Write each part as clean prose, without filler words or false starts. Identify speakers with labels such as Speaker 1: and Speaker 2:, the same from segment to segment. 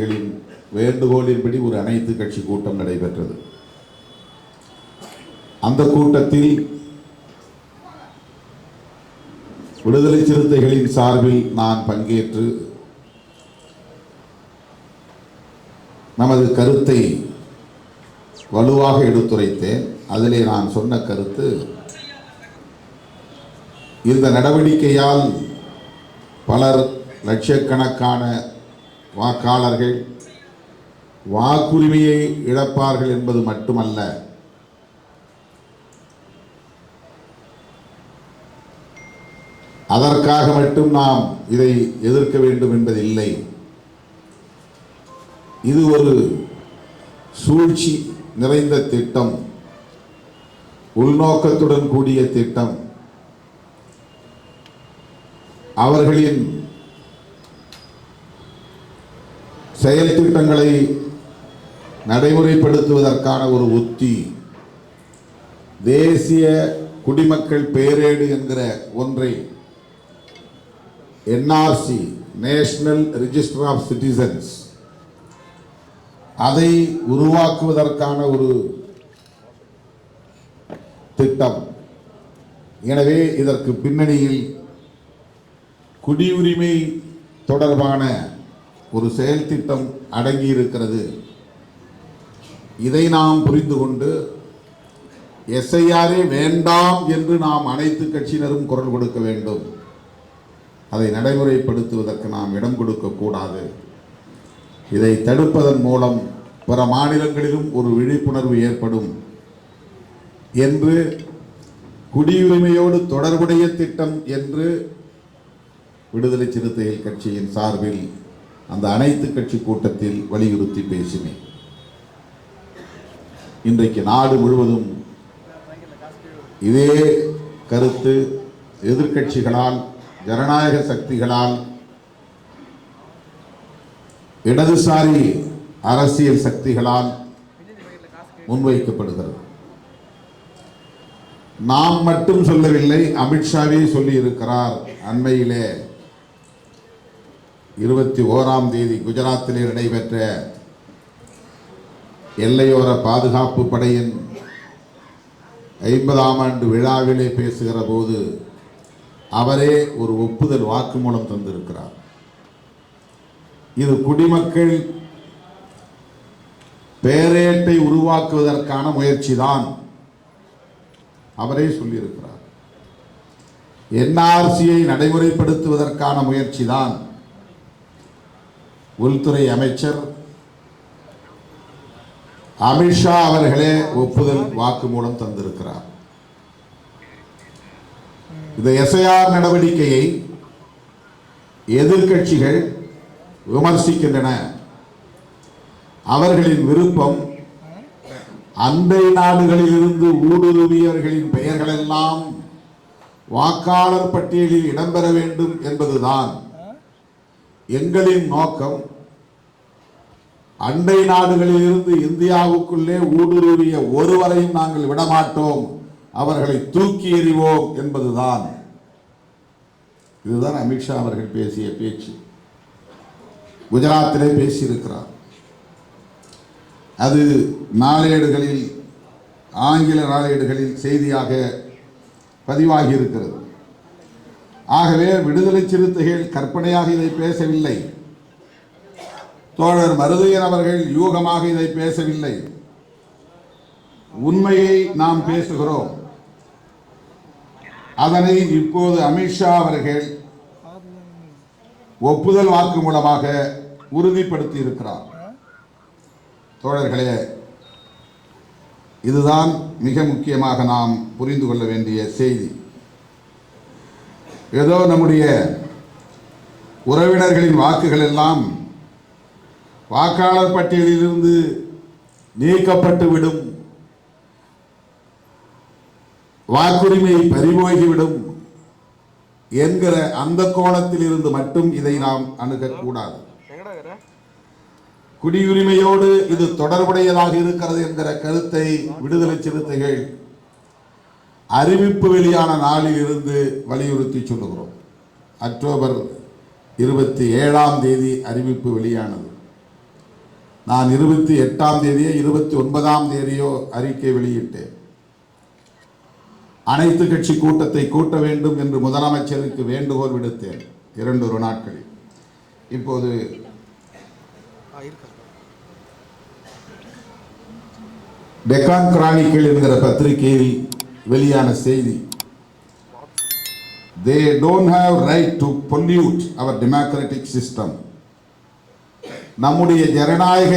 Speaker 1: சிறுத்தைகளின் வேண்டுகோளின்படி ஒரு அனைத்து கட்சி கூட்டம் நடைபெற்றது. அந்த கூட்டத்தில் விடுதலை சிறுத்தைகளின் சார்பில் நான் பங்கேற்று நமது கருத்தை வலுவாக எடுத்துரைத்தேன். அதிலே நான் சொன்ன கருத்து, இந்த நடவடிக்கையால் பலர் லட்சக்கணக்கான வாக்காளர்கள் வாக்குரிமையை இழப்பார்கள் என்பது மட்டுமல்ல, அதற்காக மட்டும் நாம் இதை எதிர்க்க வேண்டும் என்பதில்லை. இது ஒரு சூழ்ச்சி நிறைந்த திட்டம், உள்நோக்கத்துடன் கூடிய திட்டம். அவர்களின் செயல் திட்டங்களை நடைமுறைப்படுத்துவதற்கான ஒரு உத்தி தேசிய குடிமக்கள் பேரேடு என்கிற ஒன்றை NRC, national register of citizens, அதை உருவாக்குவதற்கான ஒரு திட்டம். எனவே இதற்கு பின்னணியில் குடியுரிமை தொடர்பான ஒரு செயல் திட்டம் அடங்கியிருக்கிறது. இதை நாம் புரிந்து கொண்டு எஸ்ஐஆரே வேண்டாம் என்று நாம் அனைத்து கட்சியினரும் குரல் கொடுக்க வேண்டும். அதை நடைமுறைப்படுத்துவதற்கு நாம் இடம் கொடுக்கக்கூடாது. இதை தடுப்பதன் மூலம் பிற மாநிலங்களிலும் ஒரு விழிப்புணர்வு ஏற்படும் என்று குடியுரிமையோடு தொடர்புடைய திட்டம் என்று விடுதலை சிறுத்தைகள் கட்சியின் சார்பில் அந்த அனைத்து கட்சி கூட்டத்தில் வலியுறுத்தி பேசினேன். இன்றைக்கு நாடு முழுவதும் இதே கருத்து எதிர்க்கட்சிகளால், ஜனநாயக சக்திகளால், இடதுசாரி அரசியல் சக்திகளால் முன்வைக்கப்படுகிறது. நாம் மட்டும் சொல்லவில்லை, அமித்ஷாவே சொல்லி இருக்கிறார். அண்மையிலே 21ஆம் தேதி குஜராத்திலே நடைபெற்ற எல்லையோர பாதுகாப்பு படையின் 50ஆம் ஆண்டு விழாவிலே பேசுகிற போது அவரே ஒரு ஒப்புதல் வாக்குமூலம் தந்திருக்கிறார். இது குடிமக்கள் பேரேட்டை உருவாக்குவதற்கான முயற்சிதான். அவரே சொல்லியிருக்கிறார். என்ஆர்சியை நடைமுறைப்படுத்துவதற்கான முயற்சிதான். உள்துறை அமைச்சர் அமித்ஷா அவர்களே ஒப்புதல் வாக்குமூலம் தந்திருக்கிறார். இந்த எஸ்ஐஆர் நடவடிக்கையை எதிர்க்கட்சிகள் விமர்சிக்கின்றன. அவர்களின் விருப்பம் அண்டை நாடுகளில் இருந்து ஊடுருவியவர்களின் பெயர்கள் எல்லாம் வாக்காளர் பட்டியலில் இடம்பெற வேண்டும் என்பதுதான். எங்களின் நோக்கம் அண்டை நாடுகளில் இருந்து இந்தியாவுக்குள்ளே ஊடுருவிய ஒருவரையும் நாங்கள் விடமாட்டோம், அவர்களை தூக்கி எறிவோம் என்பதுதான். இதுதான் அமித்ஷா அவர்கள் பேசிய பேச்சு. குஜராத்திலே பேசியிருக்கிறார். அது நாளேடுகளில், ஆங்கில நாளேடுகளில் செய்தியாக பதிவாகி இருக்கிறது. ஆகவே விடுதலை சிறுத்தைகள் கற்பனையாக இதை பேசவில்லை. தோழர் மருதையன் அவர்கள் யூகமாக இதை பேசவில்லை. உண்மையை நாம் பேசுகிறோம். அதனை இப்போது அமித்ஷா அவர்கள் ஒப்புதல் வாக்கு மூலமாக உறுதிப்படுத்தி இருக்கிறார். தோழர்களே, இதுதான் மிக முக்கியமாக நாம் புரிந்து கொள்ள வேண்டிய செய்தி. ஏதோ நம்முடைய உறவினர்களின் வாக்குகள் எல்லாம் வாக்காளர் பட்டியலிலிருந்து நீக்கப்பட்டு விடும், வாக்குரிமை பறிபோகிவிடும் என்கிற அந்த கோணத்தில் இருந்து மட்டும் இதை நாம் அணுகக்கூடாது. குடியுரிமையோடு இது தொடர்புடையதாக இருக்கிறது என்கிற கருத்தை விடுதலை சிறுத்தைகள் அறிவிப்பு வெளியான நாளில் இருந்து வலியுறுத்தி சொல்லுகிறோம். அக்டோபர் 27ஆம் தேதி அறிவிப்பு வெளியானது. நான் 28ஆம் தேதியோ 29ஆம் தேதியோ அறிக்கை வெளியிட்டேன். அனைத்து கட்சி கூட்டத்தை கூட்ட வேண்டும் என்று முதலமைச்சருக்கு வேண்டுகோள் விடுத்தேன் 2 நாட்களில். இப்போது டெக்கான் கிரானிக்கல் என்கிற பத்திரிகையில் வெளியான செய்தி, they don't have right to pollute our democratic system. நம்முடைய ஜனநாயக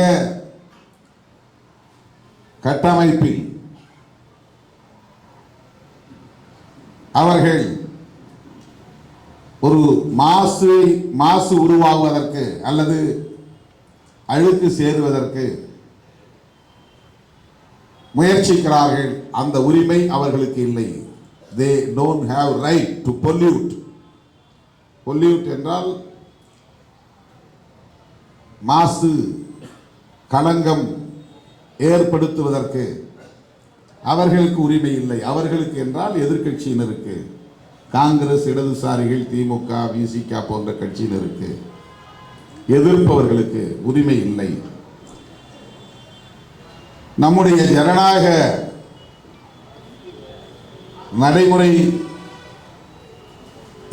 Speaker 1: கட்டமைப்பில் அவர்கள் ஒரு மாசு உருவாகுவதற்கு அல்லது அழுக்கு சேருவதற்கு முயற்சிக்கிறார்கள். அந்த உரிமை அவர்களுக்கு இல்லை. They don't have right to pollute. Pollute என்றால் மாசு களங்கம் ஏற்படுத்துவதற்கு அவர்களுக்கு உரிமை இல்லை. அவர்களுக்கு என்றால் எதிர்கட்சியினருக்கு, காங்கிரஸ், இடதுசாரிகள், திமுக, விசிக போன்ற கட்சியினருக்கு எதிர்ப்பவர்களுக்கு உரிமை இல்லை. நம்முடைய ஜனநாயக நடைமுறை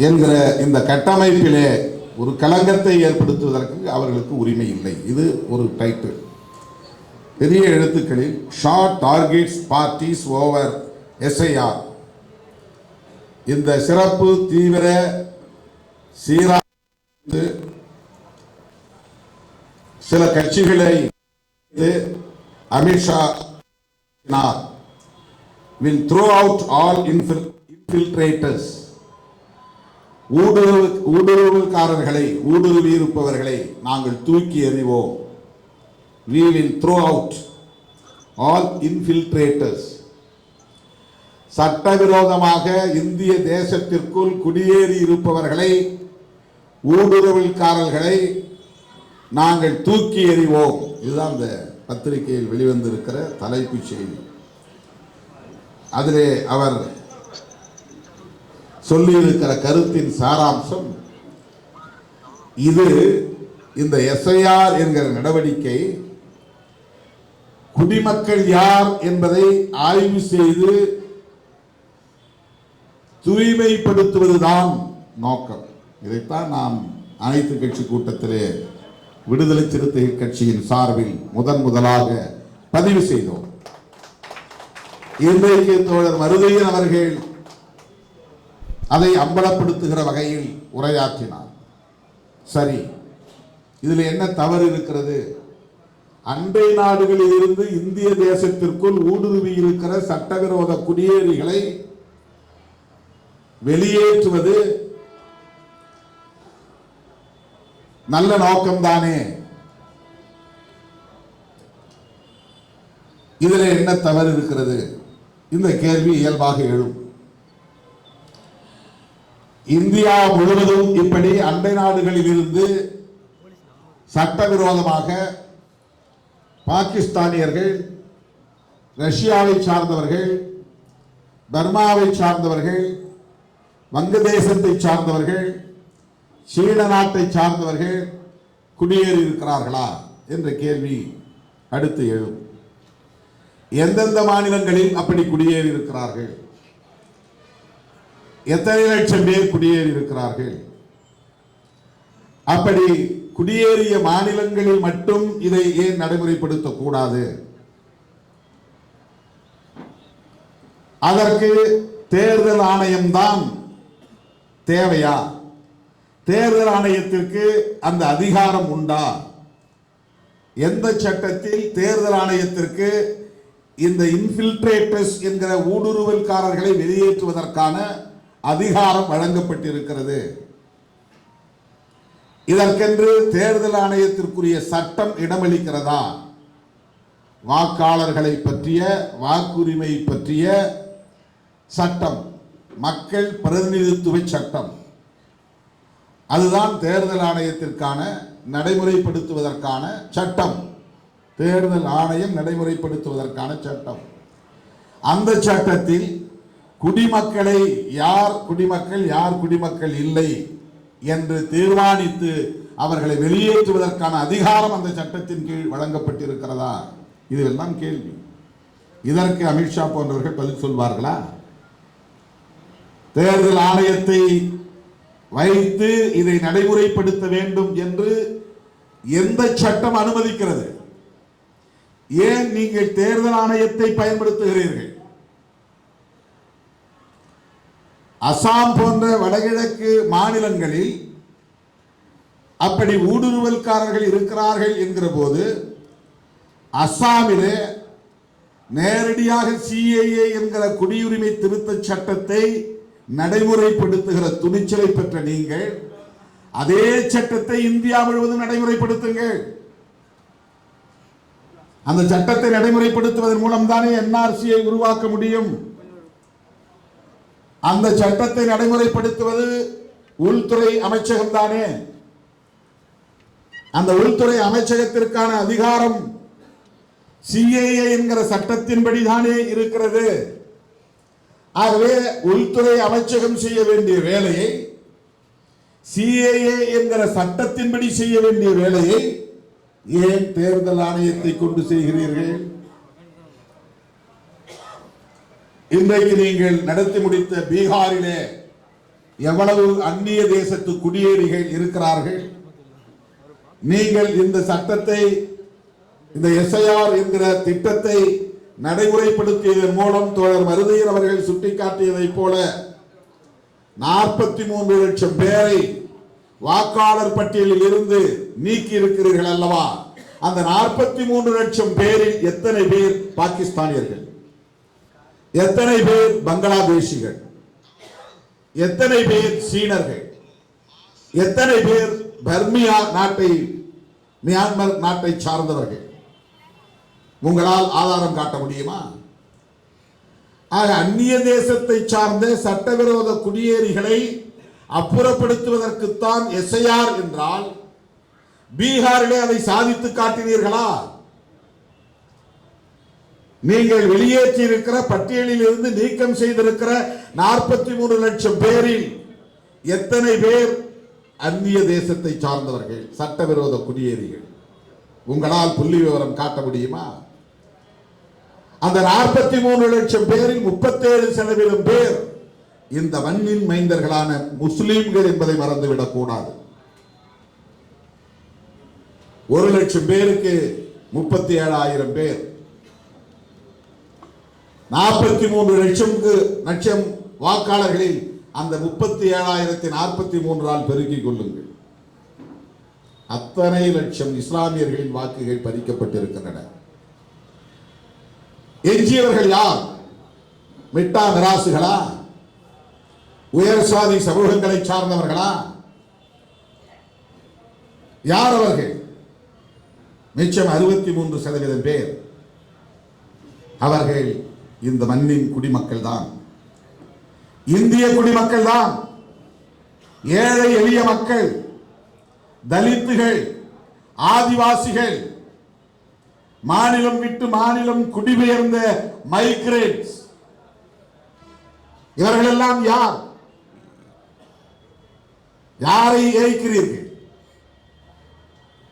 Speaker 1: என்கிற இந்த கட்டமைப்பிலே ஒரு களங்கத்தை ஏற்படுத்துவதற்கு அவர்களுக்கு உரிமை இல்லை. இது ஒரு டைட்டில். பெரிய எழுத்துக்களில் short targets parties over SIR. இந்த சிறப்பு தீவிர சீராக சில கட்சிகளை Amit Shah will throw out all infiltrators. ஊடுருவல்காரர்களை, ஊடுருவி இருப்பவர்களை நாங்கள் தூக்கி எறிவோம். We will throw out all infiltrators. சட்டவிரோதமாக இந்திய தேசத்திற்குள் குடியேறி இருப்பவர்களை, ஊடுருவல்காரர்களை நாங்கள் தூக்கி எறிவோம். இதுதான் இந்த பத்திரிகையில் வெளிவந்திருக்கிற தலைப்புச் செய்தி. அதிலே அவர் சொல்லியிருக்கிற கருத்தின் சாராம்சம் இது. இந்த SIR என்கிற நடவடிக்கை குடிமக்கள் யார் என்பதை ஆய்வு செய்து தூய்மைப்படுத்துவதுதான் நோக்கம். இதைத்தான் நாம் அனைத்து கட்சி கூட்டத்திலே விடுதலை சிறுத்தை கட்சியின் சார்பில் முதலாக பதிவு செய்தோம். இன்றைக்கு தோழர் மருதையன் அவர்கள் அதை அம்பலப்படுத்துகிற வகையில் உரையாற்றினார். சரி, இதில் என்ன தவறு இருக்கிறது? அண்டை நாடுகளில் இருந்து இந்திய தேசத்திற்குள் ஊடுருவி இருக்கிற சட்டவிரோத குடியேறிகளை வெளியேற்றுவது நல்ல நோக்கம்தானே. இதில் என்ன தவறு இருக்கிறது? இந்த கேள்வி இயல்பாக எழும். இந்தியா முழுவதும் இப்படி அண்டை நாடுகளில் இருந்து சட்டவிரோதமாக பாகிஸ்தானியர்கள், ரஷ்யாவை சார்ந்தவர்கள், பர்மாவை சார்ந்தவர்கள், வங்கதேசத்தை சார்ந்தவர்கள், சீன நாட்டை சார்ந்தவர்கள் குடியேறி இருக்கிறார்களா என்ற கேள்வி அடுத்து எழும். எந்தெந்த மாநிலங்களில் அப்படி குடியேறி இருக்கிறார்கள்? எத்தனை லட்சம் பேர் குடியேறி இருக்கிறார்கள்? அப்படி குடியேறிய மாநிலங்களில் மட்டும் இதை ஏன் நடைமுறைப்படுத்தக்கூடாது? அதற்கு தேர்தல் ஆணையம்தான் தேவையா? தேர்தல் ஆணையத்திற்கு அந்த அதிகாரம் உண்டா? எந்த சட்டத்தில் தேர்தல் ஆணையத்திற்கு இந்த இன்ஃபில்ட்ரேட்டர்ஸ் என்கிற ஊடுருவல்காரர்களை வெளியேற்றுவதற்கான அதிகாரம் வழங்கப்பட்டிருக்கிறது? இதற்கென்று தேர்தல் ஆணையத்திற்குரிய சட்டம் இடமளிக்கிறதா? வாக்காளர்களை பற்றிய, வாக்குரிமை பற்றிய சட்டம், மக்கள் பிரதிநிதித்துவ சட்டம், அதுதான் தேர்தல் ஆணையத்திற்கான நடைமுறைப்படுத்துவதற்கான சட்டம். தேர்தல் ஆணையம் நடைமுறைப்படுத்துவதற்கான சட்டம். அந்த சட்டத்தில் யார் குடிமக்கள், யார் குடிமக்கள் இல்லை என்று தீர்மானித்து அவர்களை வெளியேற்றுவதற்கான அதிகாரம் அந்த சட்டத்தின் கீழ் வழங்கப்பட்டிருக்கிறதா? இதுவெல்லாம் கேள்வி. இதற்கு அமித்ஷா போன்றவர்கள் பதில் சொல்வார்களா? தேர்தல் ஆணையத்தை வைத்து இதை நடைமுறைப்படுத்த வேண்டும் என்று எந்த சட்டம் அனுமதிக்கிறது? ஏன் நீங்கள் தேர்தல் ஆணையத்தை பயன்படுத்துகிறீர்கள்? அசாம் போன்ற வடகிழக்கு மாநிலங்களில் அப்படி ஊடுருவல்காரர்கள் இருக்கிறார்கள் என்கிற போது அசாமிலே நேரடியாக சிஏஏ என்கிற குடியுரிமை திருத்த சட்டத்தை நடைமுறைப்படுத்துகிற துணிச்சலை பெற்ற நீங்கள் அதே சட்டத்தை இந்தியா முழுவதும் நடைமுறைப்படுத்துங்கள். அந்த சட்டத்தை நடைமுறைப்படுத்துவதன் மூலம் தானே என்ஆர்சியை உருவாக்க முடியும். அந்த சட்டத்தை நடைமுறைப்படுத்துவது உள்துறை அமைச்சகம் தானே. அந்த உள்துறை அமைச்சகத்திற்கான அதிகாரம் சிஏஏ என்கிற சட்டத்தின்படி தானே இருக்கிறது. ஆகவே உள்துறை அமைச்சகம் செய்ய வேண்டிய வேலையை, சிஏஏ என்கிற சட்டத்தின்படி செய்ய வேண்டிய வேலையை ஏன் தேர்தல் ஆணையத்தை கொண்டு செய்கிறீர்கள்? இன்றைக்கு நீங்கள் நடத்தி முடித்த பீகாரிலே எவ்வளவு அந்நிய தேசத்து குடியேறிகள் இருக்கிறார்கள். நீங்கள் இந்த சட்டத்தை, இந்த எஸ்ஐஆர் என்கிற திட்டத்தை நடைமுறைப்படுத்தியதன் மூலம் தோழர் மருதையர் அவர்கள் சுட்டிக்காட்டியதைப் போல 43 லட்சம் பேரை வாக்காளர் பட்டியலில் இருந்து நீக்கி இருக்கிறீர்கள் அல்லவா? அந்த 43 லட்சம் பேரில் எத்தனை பேர் பாகிஸ்தானியர்கள், எத்தனை பேர் பங்களாதேஷிகள், எத்தனை பேர் சீனர்கள், எத்தனை பேர் பர்மியா நாட்டை, மியான்மர் நாட்டை சார்ந்தவர்கள்? உங்களால் ஆதாரம் காட்ட முடியுமா? ஆக அந்நிய தேசத்தை சார்ந்த சட்டவிரோத குடியேறிகளை அப்புறப்படுத்துவதற்குத்தான் எஸ்ஐஆர் என்றால் பீகாரிலே அதை சாதித்து காட்டினீர்களா? நீங்கள் வெளியேற்றி இருக்கிற பட்டியலில் இருந்து நீக்கம் செய்திருக்கிற 43 லட்சம் பேரில் எத்தனை பேர் அந்நிய தேசத்தை சார்ந்தவர்கள், சட்டவிரோத குடியேறிகள்? உங்களால் புள்ளி விவரம் காட்ட முடியுமா? அந்த 43 லட்சம் பேரில் 37% பேர் இந்த மண்ணின் மைந்தர்களான முஸ்லிம்கள் என்பதை மறந்துவிடக் கூடாது. 1 லட்சம் பேருக்கு 37,000 பேர், 43 லட்சம் வாக்காளர்களில் அந்த 37,043 பெருக்கிக் கொள்ளுங்கள். அத்தனை லட்சம் இஸ்லாமியர்களின் வாக்குகள் பறிக்கப்பட்டிருக்கின்றன. எஞ்சியவர்கள் யார்? மிட்டா மிராசுகளா? உயர் சாதி சமூகங்களை சார்ந்தவர்களா? யார் அவர்கள்? மிச்சம் 63% பேர் அவர்கள் இந்த மண்ணின் குடிமக்கள் தான், இந்திய குடிமக்கள் தான், ஏழை எளிய மக்கள், தலித்துகள், ஆதிவாசிகள், மாநிலம் விட்டு மாநிலம் குடிபெயர்ந்த மைக்ரேட்ஸ், இவர்கள் எல்லாம் யார்? யாரை ஏய்க்கிறீர்கள்?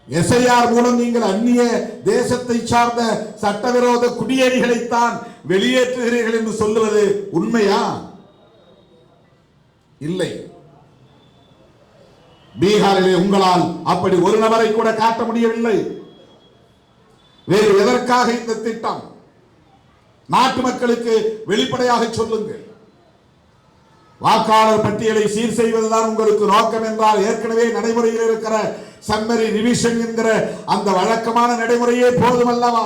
Speaker 1: எஸ்ஐஆர் மூலம் நீங்கள் அந்நிய தேசத்தை சார்ந்த சட்டவிரோத குடியேறிகளைத்தான் வெளியேற்றுகிறீர்கள் என்று சொல்லுவது உண்மையா? இல்லை. பீகாரிலே உங்களால் அப்படி ஒரு நபரை கூட காட்ட முடியவில்லை. வேறு எதற்காக இந்த திட்டம்? நாட்டு மக்களுக்கு வெளிப்படையாக சொல்லுங்கள். வாக்காளர் பட்டியலை சீர் செய்வதுதான் உங்களுக்கு நோக்கம் என்றால் ஏற்கனவே நடைமுறையில் இருக்கிற சம்மரி ரிவிஷன் என்கிற அந்த வழக்கமான நடைமுறையே போதுமல்லவா?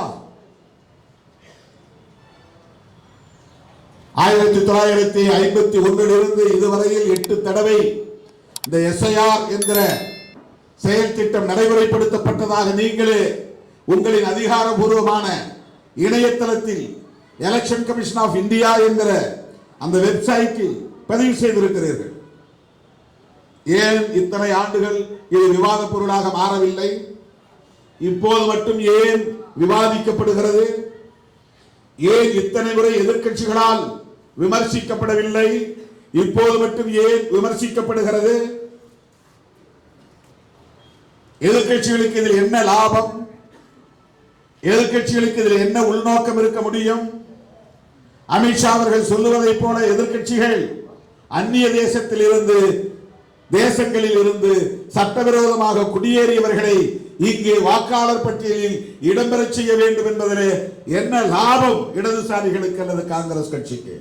Speaker 1: 1951 இதுவரையில் 8 தடவை இந்த எஸ்ஐஆர் என்கிற செயல் திட்டம் நடைமுறைப்படுத்தப்பட்டதாக நீங்களே உங்களின் அதிகாரபூர்வமான இணையதளத்தில் எலெக்ஷன் கமிஷன் ஆஃப் இந்தியா என்கிற அந்த வெப்சைட்டில் பதிவு செய்திருக்கிறீர்கள். ஏன் இத்தனை ஆண்டுகள் இது விவாத பொருளாக மாறவில்லை? இப்போது மட்டும் ஏன் விவாதிக்கப்படுகிறது? ஏன் இத்தனை முறை எதிர்க்கட்சிகளால் விமர்சிக்கப்படவில்லை? இப்போது மட்டும் ஏன் விமர்சிக்கப்படுகிறது? எதிர்க்கட்சிகளுக்கு இதில் என்ன லாபம்? எதிர்க்கட்சிகளுக்கு இதில் என்ன உள்நோக்கம் இருக்க முடியும்? அமித்ஷா அவர்கள் சொல்லுவதைப் போல எதிர்க்கட்சிகள் அந்நிய தேசங்களில் இருந்து சட்டவிரோதமாக குடியேறியவர்களை இங்கே வாக்காளர் பட்டியலில் இடம்பெறச் செய்ய வேண்டும் என்பதிலே என்ன லாபம் இடதுசாரிகளுக்கு அல்லது காங்கிரஸ் கட்சிக்கு?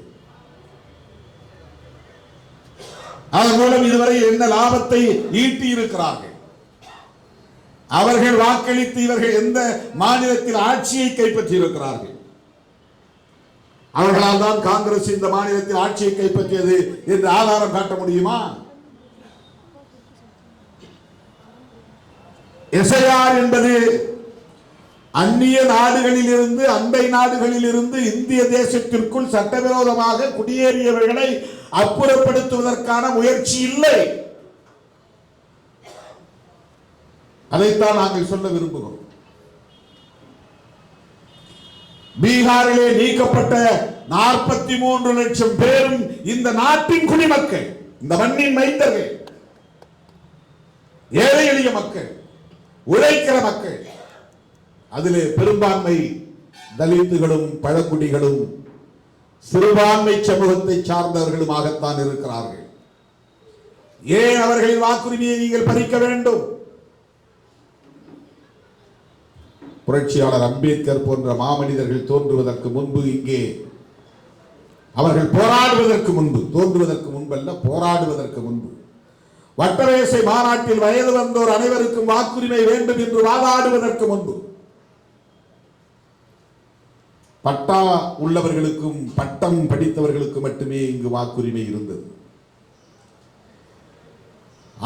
Speaker 1: அதன் மூலம் இதுவரை என்ன லாபத்தை ஈட்டி இருக்கிறார்கள்? அவர்கள் வாக்களித்து இவர்கள் எந்த மாநிலத்தில் ஆட்சியை கைப்பற்றி இருக்கிறார்கள்? அவர்களால் தான் காங்கிரஸ் இந்த மாநிலத்தில் ஆட்சியை கைப்பற்றியது என்று ஆதாரம் காட்ட முடியுமா? எஸ்ஐஆர் என்பது அந்நிய நாடுகளில் இருந்து, அண்டை நாடுகளில் இருந்து இந்திய தேசத்திற்குள் சட்டவிரோதமாக குடியேறியவர்களை அப்புறப்படுத்துவதற்கான முயற்சி இல்லை. அதைத்தான் நாங்கள் சொல்ல விரும்புகிறோம். பீகாரிலே நீக்கப்பட்ட 43 லட்சம் பேரும் இந்த நாட்டின் குடிமக்கள், இந்த மண்ணின் மைந்தர்கள், ஏழை எளிய மக்கள், உழைக்கிற மக்கள். அதிலே பெரும்பான்மை தலித்துகளும் பழங்குடிகளும் சிறுபான்மை சமூகத்தை சார்ந்தவர்களுமாகத்தான் இருக்கிறார்கள். ஏன் அவர்களின் வாக்குரிமையை நீங்கள் பறிக்க வேண்டும்? புரட்சியாளர் அம்பேத்கர் போன்ற மாமனிதர்கள் தோன்றுவதற்கு முன்பு, இங்கே அவர்கள் போராடுவதற்கு முன்பு, தோன்றுவதற்கு முன்பல்ல, போராடுவதற்கு முன்பு வட்டமேசை மாநாட்டில் வயது வந்தோர் அனைவருக்கும் வாக்குரிமை வேண்டும் என்று வாதாடுவதற்கு முன்பு பட்டா உள்ளவர்களுக்கும் பட்டம் படித்தவர்களுக்கு மட்டுமே இங்கு வாக்குரிமை இருந்தது.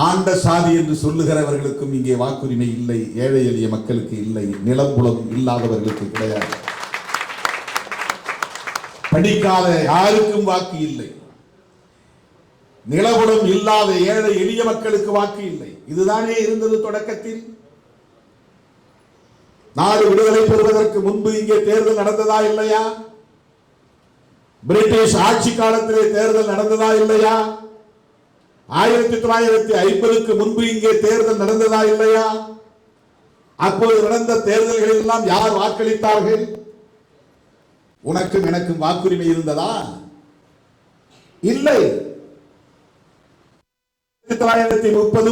Speaker 1: ஆண்ட சாதி என்று சொல்லுகிறவர்களுக்கும் இங்கே வாக்குரிமை இல்லை. ஏழை எளிய மக்களுக்கு இல்லை. நிலம்புலம் இல்லாதவர்களுக்கு கிடையாது. படிக்காத யாருக்கும் வாக்கு இல்லை. நிலபுலம் இல்லாத ஏழை எளிய மக்களுக்கு வாக்கு இல்லை. இதுதானே இருந்தது தொடக்கத்தில். நாடு விடுதலை பெறுவதற்கு முன்பு இங்கே தேர்தல் நடந்ததா இல்லையா? பிரிட்டிஷ் ஆட்சி காலத்திலே தேர்தல் நடந்ததா இல்லையா? 1950க்கு முன்பு இங்கே தேர்தல் நடந்ததா இல்லையா? அப்போது நடந்த தேர்தல்களில் எல்லாம் யார் வாக்களித்தார்கள்? உனக்கும் எனக்கும் வாக்குரிமை இருந்ததா? இல்லை. 1930,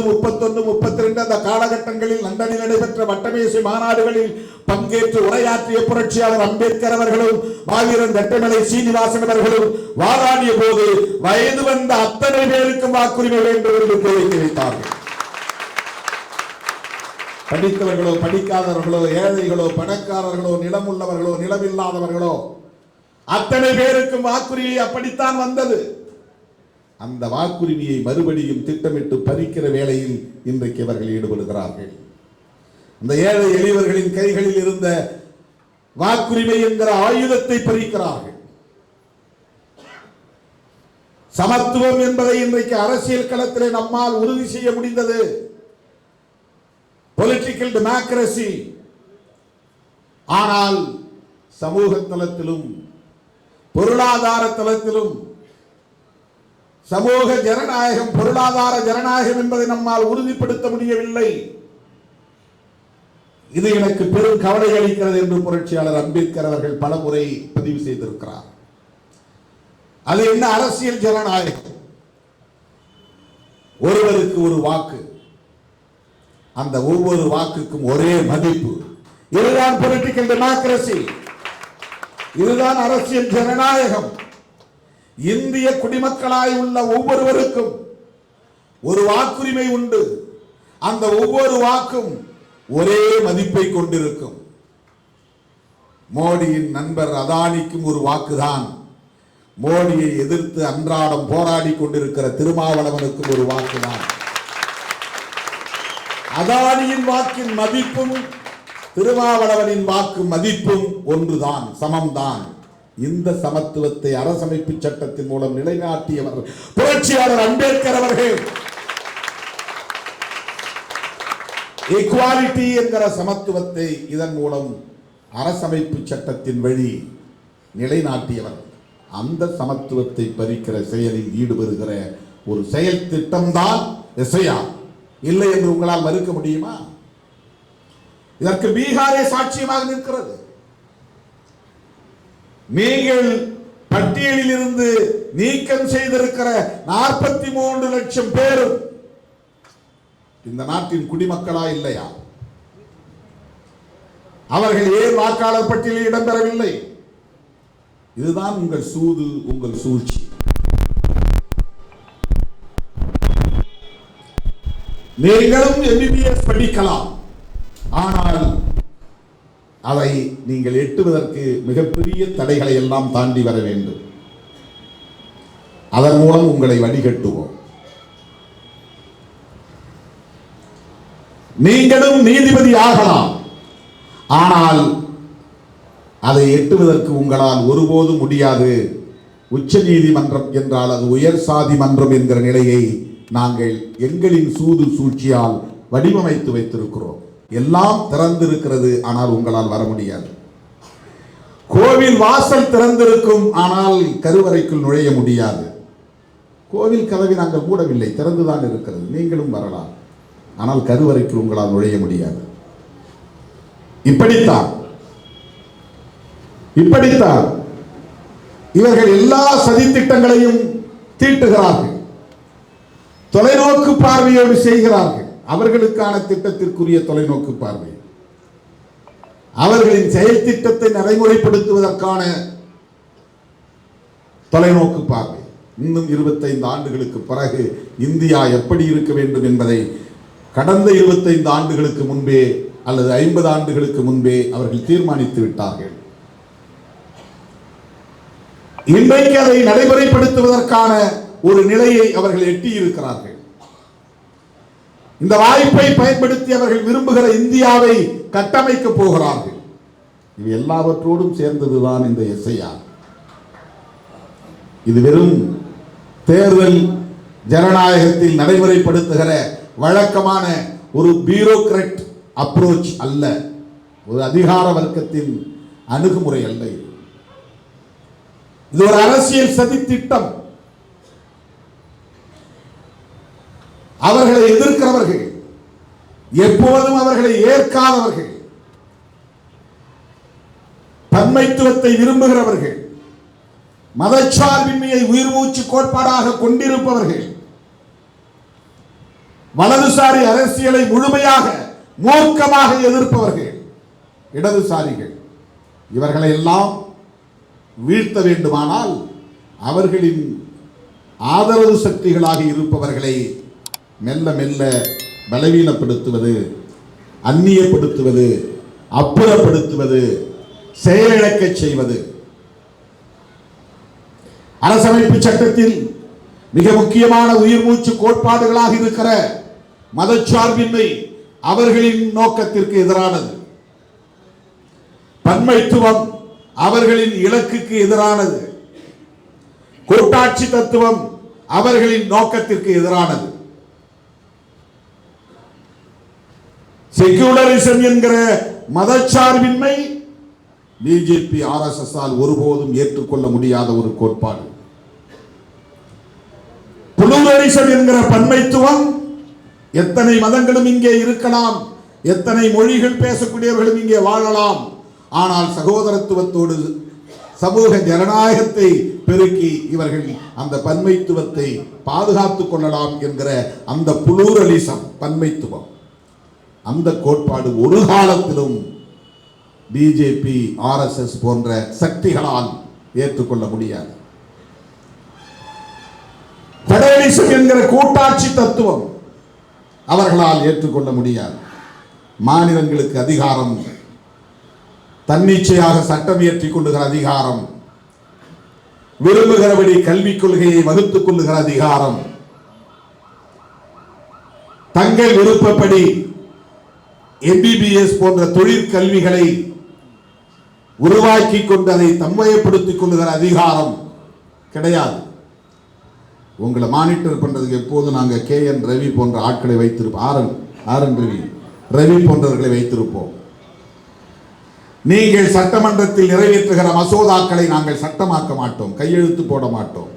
Speaker 1: 31, 32 அந்த காலகட்டங்களில் லண்டனில் நடைபெற்ற வட்டமேசை மாநாடுகளில் பங்கேற்று உரையாற்றிய புரட்சியாளர் அம்பேத்கர் அவர்களும் மாவீரன் ரெட்டமலை சீனிவாசன் அவர்களும் வாதாடிய போது வயது வந்த அத்தனை பேருக்கும் வாக்குரிமை வேண்டும் என்று கோரிக்கை வைத்தார்கள். படித்தவர்களோ படிக்காதவர்களோ, ஏழைகளோ பணக்காரர்களோ, நிலம் உள்ளவர்களோ நிலமில்லாதவர்களோ அத்தனை பேருக்கும் வாக்குரிமை அப்படித்தான் வந்தது. அந்த வாக்குரிமையை மறுபடியும் திட்டமிட்டு பறிக்கிற வேளையில் இன்றைக்கு அவர்கள் ஈடுபடுகிறார்கள். அந்த ஏழை எளியவர்களின் கைகளில் இருந்த வாக்குரிமை என்கிற ஆயுதத்தை பறிக்கிறார்கள். சமத்துவம் என்பதை இன்றைக்கு அரசியல் களத்திலே நம்மால் உறுதி செய்ய முடிந்தது. Political democracy. ஆனால் சமூக தளத்திலும் பொருளாதார தளத்திலும் சமூக ஜனநாயகம், பொருளாதார ஜனநாயகம் என்பதை நம்மால் உறுதிப்படுத்த முடியவில்லை. இது எனக்கு பெரும் கவலை அளிக்கிறது என்று புரட்சியாளர் அம்பேத்கர் அவர்கள் பலமுறை பதிவு செய்திருக்கிறார். அது என்ன அரசியல் ஜனநாயகம்? ஒருவருக்கு ஒரு வாக்கு, அந்த ஒவ்வொரு வாக்குக்கும் ஒரே மதிப்பு. இதுதான் பொலிட்டிக்கல் டெமோக்ரசி. இதுதான் அரசியல் ஜனநாயகம். இந்திய குடிமக்களாய் உள்ள ஒவ்வொருவருக்கும் ஒரு வாக்குரிமை உண்டு. அந்த ஒவ்வொரு வாக்கும் ஒரே மதிப்பை கொண்டிருக்கும். மோடியின் நண்பர் அதானிக்கும் ஒரு வாக்குதான். மோடியை எதிர்த்து அன்றாடம் போராடி கொண்டிருக்கிற திருமாவளவனுக்கும் ஒரு வாக்குதான். அதானியின் வாக்கின் மதிப்பும் திருமாவளவனின் வாக்கு மதிப்பும் ஒன்றுதான், சமம்தான். இந்த சமத்துவத்தை அரசமைப்பு சட்டத்தின் மூலம் நிலைநாட்டியவர் புரட்சியாளர் அம்பேத்கர் அவர்கள். ஈக்குவாலிட்டி என்கிற சமத்துவத்தை இதன் மூலம் அரசமைப்பு சட்டத்தின் வழி நிலைநாட்டியவர். அந்த சமத்துவத்தை பறிக்கிற செயலில் ஈடுபடுகிற ஒரு செயல் திட்டம் தான் எஸ்ஐஆர். இல்லை என்று உங்களால் மறுக்க முடியுமா? இதற்கு பீகாரே சாட்சியமாக நிற்கிறது. நீங்கள் பட்டியலில் இருந்து நீக்கம் செய்திருக்கிற 43 லட்சம் பேரும் இந்த நாட்டின் குடிமக்களா இல்லையா? அவர்கள் ஏன் வாக்காளர் பட்டியலில் இடம்பெறவில்லை? இதுதான் உங்கள் சூது, உங்கள் சூழ்ச்சி. நீங்களும் MBBS படிக்கலாம், ஆனால் அதை நீங்கள் எட்டுவதற்கு மிகப்பெரிய தடைகளை எல்லாம் தாண்டி வர வேண்டும். அதன் மூலம் உங்களை வடிகட்டுவோம். நீங்களும் நீதிபதி ஆகலாம், ஆனால் அதை எட்டுவதற்கு உங்களால் ஒருபோதும் முடியாது. உச்ச நீதிமன்றம் என்றால் அது உயர் சாதி மன்றம் என்கிற நிலையை நாங்கள் எங்களின் சூது சூழ்ச்சியால் வடிவமைத்து வைத்திருக்கிறோம். எல்லாம் திறந்திருக்கிறது, ஆனால் உங்களால் வர முடியாது. கோவில் வாசல் திறந்திருக்கும், ஆனால் கருவறைக்குள் நுழைய முடியாது. கோவில் கதவை நாங்கள் மூடவில்லை, திறந்துதான் இருக்கிறது. நீங்களும் வரலாம், ஆனால் கருவறைக்குள் உங்களால் நுழைய முடியாது. இப்படித்தான் இவர்கள் எல்லா சதித்திட்டங்களையும் தீட்டுகிறார்கள், தொலைநோக்கு பார்வையோடு செய்கிறார்கள். அவர்களுக்கான திட்டத்திற்குரிய தொலைநோக்கு பார்வை, அவர்களின் செயல் திட்டத்தை நடைமுறைப்படுத்துவதற்கான தொலைநோக்கு பார்வை. இன்னும் 25 ஆண்டுகளுக்கு பிறகு இந்தியா எப்படி இருக்க வேண்டும் என்பதை கடந்த 25 ஆண்டுகளுக்கு முன்பே அல்லது 50 ஆண்டுகளுக்கு முன்பே அவர்கள் தீர்மானித்து விட்டார்கள். இன்றைக்கு அதை நடைமுறைப்படுத்துவதற்கான ஒரு நிலையை அவர்கள் எட்டியிருக்கிறார்கள். இந்த வாய்ப்பை பயன்படுத்தி அவர்கள் விரும்புகிற இந்தியாவை கட்டமைக்கப் போகிறார்கள். இது எல்லாவற்றோடும் சேர்ந்ததுதான் இந்த SIR. இது வெறும் தேர்தல் ஜனநாயகத்தில் நடைமுறைப்படுத்துகிற வழக்கமான ஒரு பியூரோக்ராட் அப்ரோச் அல்ல, ஒரு அதிகார வர்க்கத்தின் அணுகுமுறை அல்ல. இது ஒரு அரசியல் சதி திட்டம். அவர்களை எதிர்க்கிறவர்கள், எப்போதும் அவர்களை ஏற்காதவர்கள், பன்மைத்துவத்தை விரும்புகிறவர்கள், மதச்சார்பின்மையை உயிர் மூச்சு கோட்பாடாக கொண்டிருப்பவர்கள், வலதுசாரி அரசியலை முழுமையாக மூர்க்கமாக எதிர்ப்பவர்கள், இடதுசாரிகள், இவர்களை எல்லாம் வீழ்த்த வேண்டுமானால் அவர்களின் ஆதரவு சக்திகளாக இருப்பவர்களை மெல்ல மெல்ல பலவீனப்படுத்துவது, அந்நியப்படுத்துவது, அப்புறப்படுத்துவது, செயலிழக்க செய்வது. அரசமைப்பு சட்டத்தில் மிக முக்கியமான உயிர் மூச்சு கோட்பாடுகளாக இருக்கிற மதச்சார்பின்மை அவர்களின் நோக்கத்திற்கு எதிரானது. பன்மைத்துவம் அவர்களின் இலக்குக்கு எதிரானது. கூட்டாட்சி தத்துவம் அவர்களின் நோக்கத்திற்கு எதிரானது. செக்யூலரிசம் என்கிற மதச்சார்பின்மை பிஜேபி RSS ஆல் ஒருபோதும் ஏற்றுக்கொள்ள முடியாத ஒரு கோட்பாடு. புளூரலிசம் என்கிற பன்மைத்துவம், எத்தனை மதங்களும் இங்கே இருக்கலாம், எத்தனை மொழிகள் பேசக்கூடியவர்களும் இங்கே வாழலாம், ஆனால் சகோதரத்துவத்தோடு சமூக ஜனநாயகத்தை பெருக்கி இவர்கள் அந்த பன்மைத்துவத்தை பாதுகாத்துக் கொள்ளலாம் என்கிற அந்த புளூரலிசம், பன்மைத்துவம், அந்த கோட்பாடு ஒரு காலத்திலும் பிஜேபி RSS போன்ற சக்திகளால் ஏற்றுக்கொள்ள முடியாது. பெடரலிசம் என்கிற கூட்டாட்சி தத்துவம் அவர்களால் ஏற்றுக்கொள்ள முடியாது. மாநிலங்களுக்கு அதிகாரம், தன்னிச்சையாக சட்டம் இயற்றிக் கொள்ளுகிற அதிகாரம், விரும்புகிறபடி கல்விக் கொள்கையை வகுத்துக் கொள்ளுகிற அதிகாரம், தங்கள் விருப்பப்படி MBBS போன்ற தொழிற்கல்விகளை உருவாக்கி கொண்டு அதை தன்மைப்படுத்திக் கொள்ளுகிற அதிகாரம் கிடையாது. உங்களை மானிட்டர் பண்றதுக்கு எப்போது நாங்கள் KN ரவி போன்ற ஆட்களை வைத்திருப்போம், RN ரவி போன்றவர்களை வைத்திருப்போம். நீங்கள் சட்டமன்றத்தில் நிறைவேற்றுகிற மசோதாக்களை நாங்கள் சட்டமாக்க மாட்டோம், கையெழுத்து போட மாட்டோம்.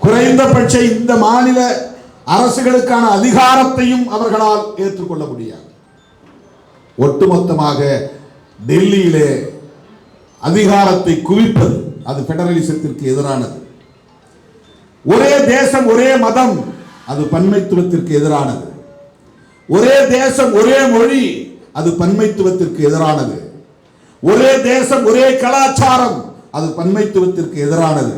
Speaker 1: குறைந்தபட்ச இந்த மாநில அரசுகளுக்கான அதிகாரத்தையும் அவர்களால் ஏற்றுக்கொள்ள முடியாது. ஒட்டுமொத்தமாக டெல்லியிலே அதிகாரத்தை குவிப்பது அது பெடரலிசத்திற்கு எதிரானது. ஒரே தேசம் ஒரே மதம் அது பன்மைத்துவத்திற்கு எதிரானது. ஒரே தேசம் ஒரே மொழி அது பன்மைத்துவத்திற்கு எதிரானது. ஒரே தேசம் ஒரே கலாச்சாரம் அது பன்மைத்துவத்திற்கு எதிரானது.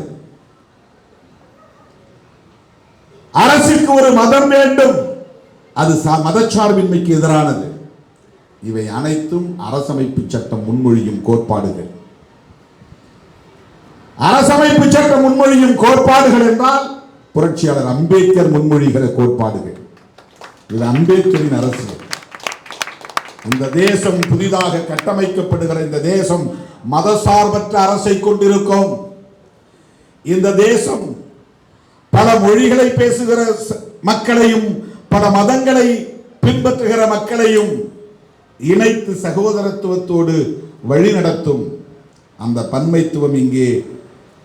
Speaker 1: அரசுக்கு ஒரு மதம் வேண்டும் அது மதச்சார்பின்மைக்கு எதிரானது. இவை அனைத்தும் அரசமைப்பு சட்டம் முன்மொழியும் கோட்பாடுகள். அரசமைப்பு சட்டம் முன்மொழியும் கோட்பாடுகள் என்றால் புரட்சியாளர் அம்பேத்கர் முன்மொழிகிற கோட்பாடுகள். இது அம்பேத்கரின் அரசியல். இந்த தேசம் புதிதாக கட்டமைக்கப்படுகிற இந்த தேசம் மதசார்பற்ற அரசை கொண்டிருக்கும். இந்த தேசம் பல மொழிகளை பேசுகிற மக்களையும் பல மதங்களை பின்பற்றுகிற மக்களையும் இணைத்து சகோதரத்துவத்தோடு வழிநடத்தும். அந்த பன்மைத்துவம் இங்கே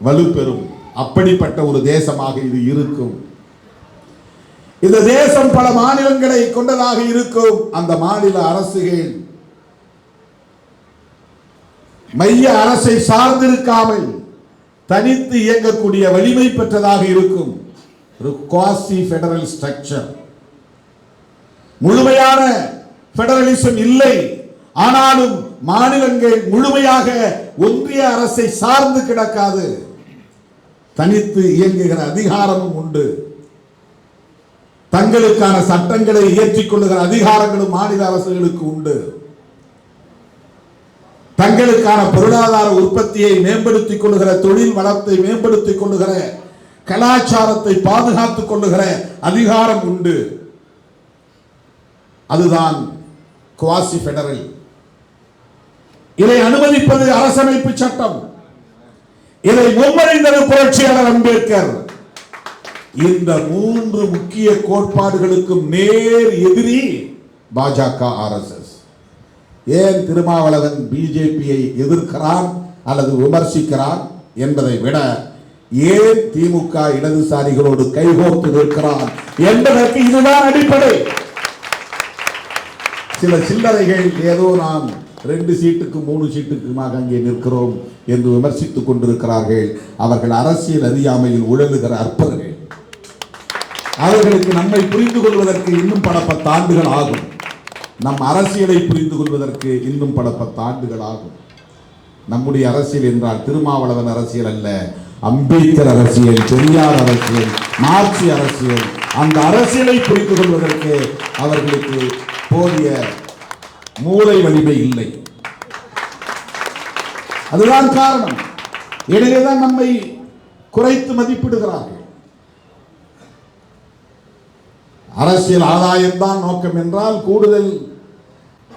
Speaker 1: வலுப்பெறும். அப்படிப்பட்ட ஒரு தேசமாக இது இருக்கும். இந்த தேசம் பல மாநிலங்களை கொண்டதாக இருக்கும். அந்த மாநில அரசுகள் மைய அரசை சார்ந்திருக்காமல் தனித்து இயங்கக்கூடிய வலிமை பெற்றதாக இருக்கும். ஒரு குவாசி ஃபெடரல் ஸ்ட்ரக்சர். முழுமையான ஃபெடரலிசம் இல்லை. ஆனாலும் மாநிலங்கள் முழுமையாக ஒன்றிய அரசை சார்ந்து கிடக்காது. தனித்து இயங்குகிற அதிகாரமும் உண்டு. தங்களுக்கான சட்டங்களை இயற்றிக் கொள்ளுகிற அதிகாரங்களும் மாநில அரசுகளுக்கு உண்டு. தங்களுக்கான பொருளாதார உற்பத்தியை மேம்படுத்திக் கொள்ளுகிற, தொழில் வளத்தை மேம்படுத்திக் கொள்ளுகிற, கலாச்சாரத்தை பாதுகாத்துக் கொள்ளுகிற அதிகாரம் உண்டு. அதுதான் குவாசி ஃபெடரல். இதை அனுமதிப்பது அரசமைப்பு சட்டம். இதை முன்மொழிந்தது புரட்சியாளர் அம்பேத்கர். இந்த மூன்று முக்கிய கோட்பாடுகளுக்கும் நேர் எதிரி பாஜக, RSS. ஏன் திருமாவளவன் பிஜேபியை எதிர்க்கிறான் அல்லது விமர்சிக்கிறான் என்பதை விட ஏன் திமுக இடதுசாரிகளோடு கைகோர்த்து நிற்கிறான் என்பதற்கு இதுதான் அடிப்படை. சில சில்லறைகள் ஏதோ நாம் 2 சீட்டுக்கு 3 சீட்டுக்குமாக அங்கே நிற்கிறோம் என்று விமர்சித்துக் கொண்டிருக்கிறார்கள். அவர்கள் அரசியல் அறியாமையில் உழலுகிற அற்பர்கள். அவர்களுக்கு நம்மை புரிந்து கொள்வதற்கு இன்னும் பல 10 ஆண்டுகள் ஆகும். நம் அரசியலை புரிந்து கொள்வதற்கு இன்னும் பல 10 ஆண்டுகள் ஆகும். நம்முடைய அரசியல் என்றால் திருமாவளவன் அரசியல் அல்ல, அம்பேத்கர் அரசியல், பெரியார் அரசியல், மார்க்சி அரசியல். அந்த அரசியலை புரிந்து கொள்வதற்கு அவர்களுக்கு போதிய மூளை வலிமை இல்லை. அதுதான் காரணம். எனவேதான் நம்மை குறைத்து மதிப்பிடுகிறார்கள். அரசியல் ஆதாயம் தான் நோக்கம் என்றால் கூடுதல்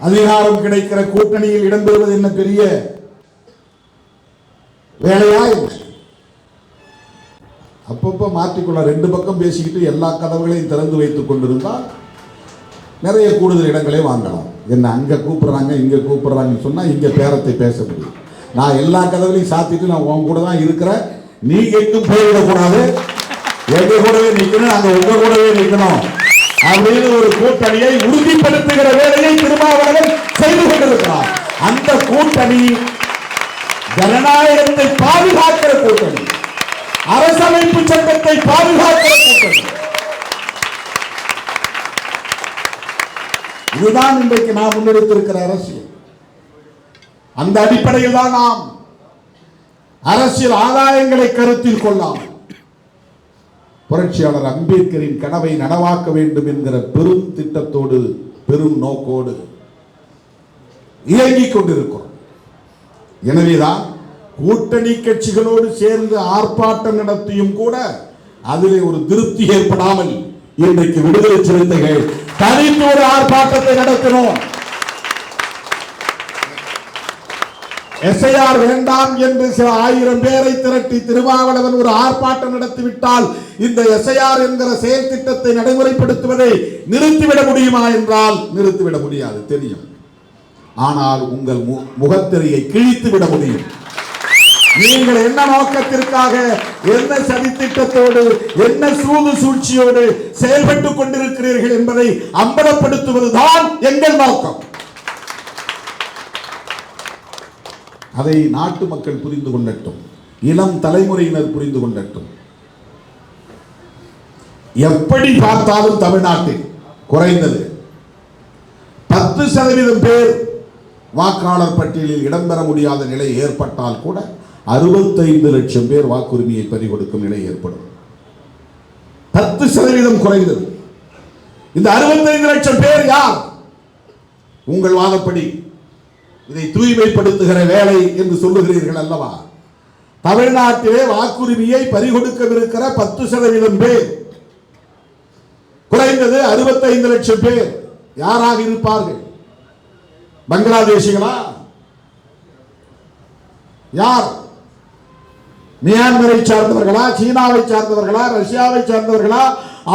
Speaker 1: அதிகாரம் கிடைக்கிற கூட்டணியில் இடம்பெறுவது என்ன பெரிய வேலையா? அப்பப்போ மாற்றிக்கொள்ள 2 பக்கம் பேசிக்கிட்டு எல்லா கதவுகளையும் திறந்து வைத்துக் கொண்டிருந்தால் நிறைய கூடுதல் இடங்களே வாங்கலாம். என்ன அங்கே கூப்பிடுறாங்க இங்கே கூப்பிடுறாங்கன்னு சொன்னால் இங்கே பேரத்தை பேச முடியும். நான் எல்லா கதவுகளையும் சாத்திட்டு நான் உன் கூட தான் இருக்கிறேன், நீங்க எங்கும் போய்விடக்கூடாது, எங்க கூடவே நிற்கணும், நாங்கள் உங்க கூடவே நிற்கணும் அப்படின்னு ஒரு கூட்டணியை உறுதிப்படுத்துகிற வேலையை திருமாவளவன் செய்து கொண்டிருக்கிறார். அந்த கூட்டணி ஜனநாயகத்தை பாதுகாக்கிற கூட்டணி, அரசமைப்பு சட்டத்தை பாதுகாக்கிற கூட்டணி. இதுதான் இன்றைக்கு நாம் முன்னெடுத்திருக்கிற அரசியல். அந்த அடிப்படையில் தான் நாம் அரசியல் ஆதாயங்களை கருத்தில் கொள்ளாமல் புரட்சியாளர் அம்பேத்கரின் கனவை நனவாக்க வேண்டும் என்கிற பெரும் திட்டத்தோடு, பெரும் நோக்கோடு இயங்கிக் கொண்டிருக்கிறோம். எனவேதான் கூட்டணி கட்சிகளோடு சேர்ந்து ஆர்ப்பாட்டம் நடத்தியும் கூட அதிலே ஒரு திருப்தி ஏற்படாமல் இன்றைக்கு விடுதலை சிறுத்தைகள் தனித்து ஒரு ஆர்ப்பாட்டத்தை நடத்தினோம். எஸ்ஐஆர் வேண்டாம் என்று சில 1000 பேரை திரட்டி திருமாவளவன் ஒரு ஆர்ப்பாட்டம் நடத்திவிட்டால் இந்த எஸ்ஐஆர் என்கிற செயல் திட்டத்தை நடைமுறைப்படுத்துவதை நிறுத்திவிட முடியுமா என்றால் நிறுத்திவிட முடியாது, தெரியும். ஆனால் உங்கள் முகத்திரையை கிழித்து விட முடியும். நீங்கள் என்ன நோக்கத்திற்காக, என்ன சதித்திட்டத்தோடு, என்ன சூது சூழ்ச்சியோடு செயல்பட்டுக் கொண்டிருக்கிறீர்கள் என்பதை அம்பலப்படுத்துவதுதான் எங்கள் நோக்கம். அதை நாட்டு மக்கள் புரிந்து கொள்ளட்டும், இளம் தலைமுறையினர் புரிந்து கொள்ளட்டும். எப்படி பார்த்தாலும் தமிழ்நாட்டில் குறைந்தது 10% பேர் வாக்காளர் பட்டியலில் இடம்பெற முடியாத நிலை ஏற்பட்டால் கூட 65 லட்சம் பேர் வாக்குரிமையை பறிகொடுக்கும் நிலை ஏற்படும். 10% குறைந்தது. இந்த 65 லட்சம் பேர் யார்? உங்கள் வாதப்படி இதை தூய்மைப்படுத்துகிற வேலை என்று சொல்லுகிறீர்கள் அல்லவா? தமிழ்நாட்டிலே வாக்குரிமையை பறிகொடுக்கவிருக்கிற 10% பேர், குறைந்தது 65 லட்சம் பேர் யாராக இருப்பார்கள்? பங்களாதேஷிகளா? யார்? மியான்மரை சார்ந்தவர்களா? சீனாவை சார்ந்தவர்களா? ரஷ்யாவை சார்ந்தவர்களா?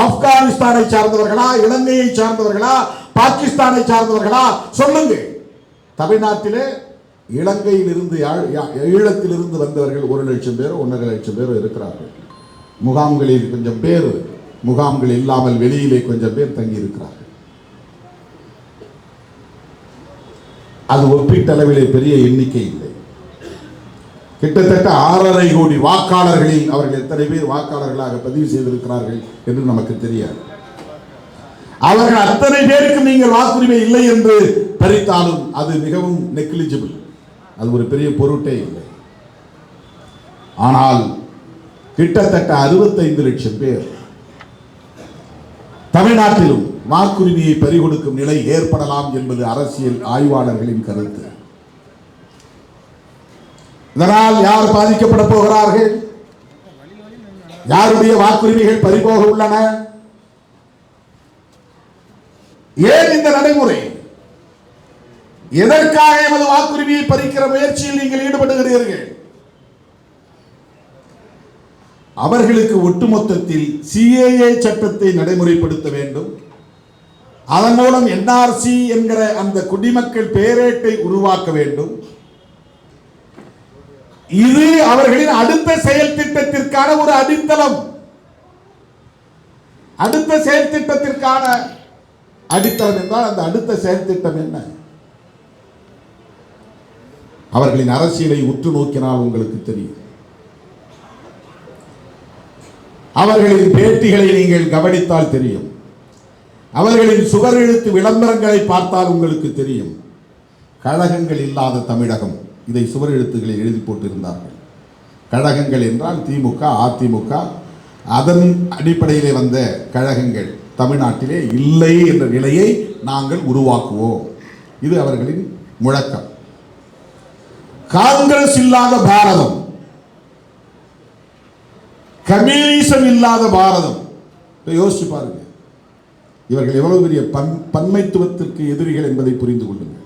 Speaker 1: ஆப்கானிஸ்தானை சார்ந்தவர்களா? இலங்கையை சார்ந்தவர்களா? பாகிஸ்தானை சார்ந்தவர்களா? சொல்லுங்க. தமிழ்நாட்டிலே இலங்கையிலிருந்து, ஈழத்திலிருந்து வந்தவர்கள் 1 லட்சம் பேர் 1.5 லட்சம் பேர் இருக்கிறார்கள். முகாம்களில் கொஞ்சம் பேர், முகாம்கள் இல்லாமல் வெளியிலே கொஞ்சம் பேர் தங்கி இருக்கிறார்கள். அது ஒப்பீட்டளவிலே பெரிய எண்ணிக்கை இல்லை. கிட்டத்தட்ட 6.5 கோடி வாக்காளர்களில் அவர்கள் எத்தனை பேர் வாக்காளர்களாக பதிவு செய்திருக்கிறார்கள் என்று நமக்கு தெரியாது. அவர்கள் அத்தனை பேருக்கு நீங்கள் வாக்குரிமை இல்லை என்று பறித்தாலும் அது மிகவும் நெக்லிஜிபிள், அது ஒரு பெரிய பொருட்டே இல்லை. ஆனால் கிட்டத்தட்ட 65 லட்சம் பேர் தமிழ்நாட்டிலும் வாக்குரிமையை பறிகொடுக்கும் நிலை ஏற்படலாம் என்பது அரசியல் ஆய்வாளர்களின் கருத்து. இதனால் யார் பாதிக்கப்பட போகிறார்கள்? யாருடைய வாக்குரிமைகள் பறிபோக உள்ளன? ஏன் இந்த நடைமுறை? எதற்காக எமது வாக்குரிமையை பறிக்கிற முயற்சியில் நீங்கள் ஈடுபடுகிறீர்கள்? அவர்களுக்கு ஒட்டுமொத்தத்தில் CAA சட்டத்தை நடைமுறைப்படுத்த வேண்டும். அதன் மூலம் NRC என்கிற அந்த குடிமக்கள் பேரேட்டை உருவாக்க வேண்டும். இது அவர்களின் அடுத்த செயல் திட்டத்திற்கான ஒரு அடித்தளம். அடுத்த செயல் திட்டத்திற்கான அடித்தளம் என்றால் அந்த அடுத்த செயல் திட்டம் என்ன? அவர்களின் அரசியலை உற்று நோக்கினால் உங்களுக்கு தெரியும். அவர்களின் பேட்டிகளை நீங்கள் கவனித்தால் தெரியும். அவர்களின் சுவர் எழுத்து விளம்பரங்களை பார்த்தால் உங்களுக்கு தெரியும். கழகங்கள் இல்லாத தமிழகம், இதை சுவர் எழுத்துக்களை எழுதி போட்டிருந்தார்கள். கழகங்கள் என்றால் திமுக, அதிமுக, அதன் அடிப்படையிலே வந்த கழகங்கள் தமிழ்நாட்டிலே இல்லை என்ற நிலையை நாங்கள் உருவாக்குவோம். இது அவர்களின் முழக்கம். காங்கிரஸ் இல்லாத பாரதம், கம்யூனிசம் இல்லாத பாரதம். யோசிச்சு பாருங்க, இவர்கள் எவ்வளவு பெரிய பன்மைத்துவத்திற்கு எதிரிகள் என்பதை புரிந்து கொள்ளுங்கள்.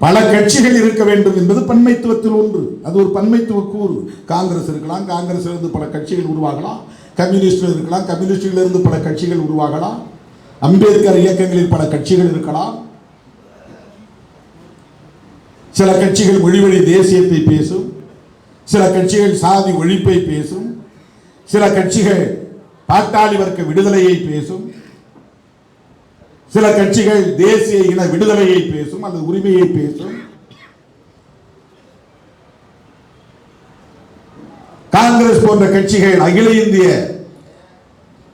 Speaker 1: பல கட்சிகள் இருக்க வேண்டும் என்பது பன்மைத்துவத்தில் ஒன்று. அது ஒரு பன்மைத்துவ கூறு. காங்கிரஸ் இருக்கலாம், காங்கிரஸ்ல இருந்து பல கட்சிகள் உருவாகலாம். கம்யூனிஸ்ட் இருக்கலாம், கம்யூனிஸ்டில் இருந்து பல கட்சிகள் உருவாகலாம். அம்பேத்கர் இயக்கங்களில் பல கட்சிகள் இருக்கலாம். சில கட்சிகள் மொழிவழி தேசியத்தை பேசும், சில கட்சிகள் சாதி ஒழிப்பை பேசும், சில கட்சிகள் பாட்டாளி வர்க்க விடுதலையை பேசும், சில கட்சிகள் தேசிய இன விடுதலையை பேசும் அல்லது உரிமையை பேசும். காங்கிரஸ் போன்ற கட்சிகள் அகில இந்திய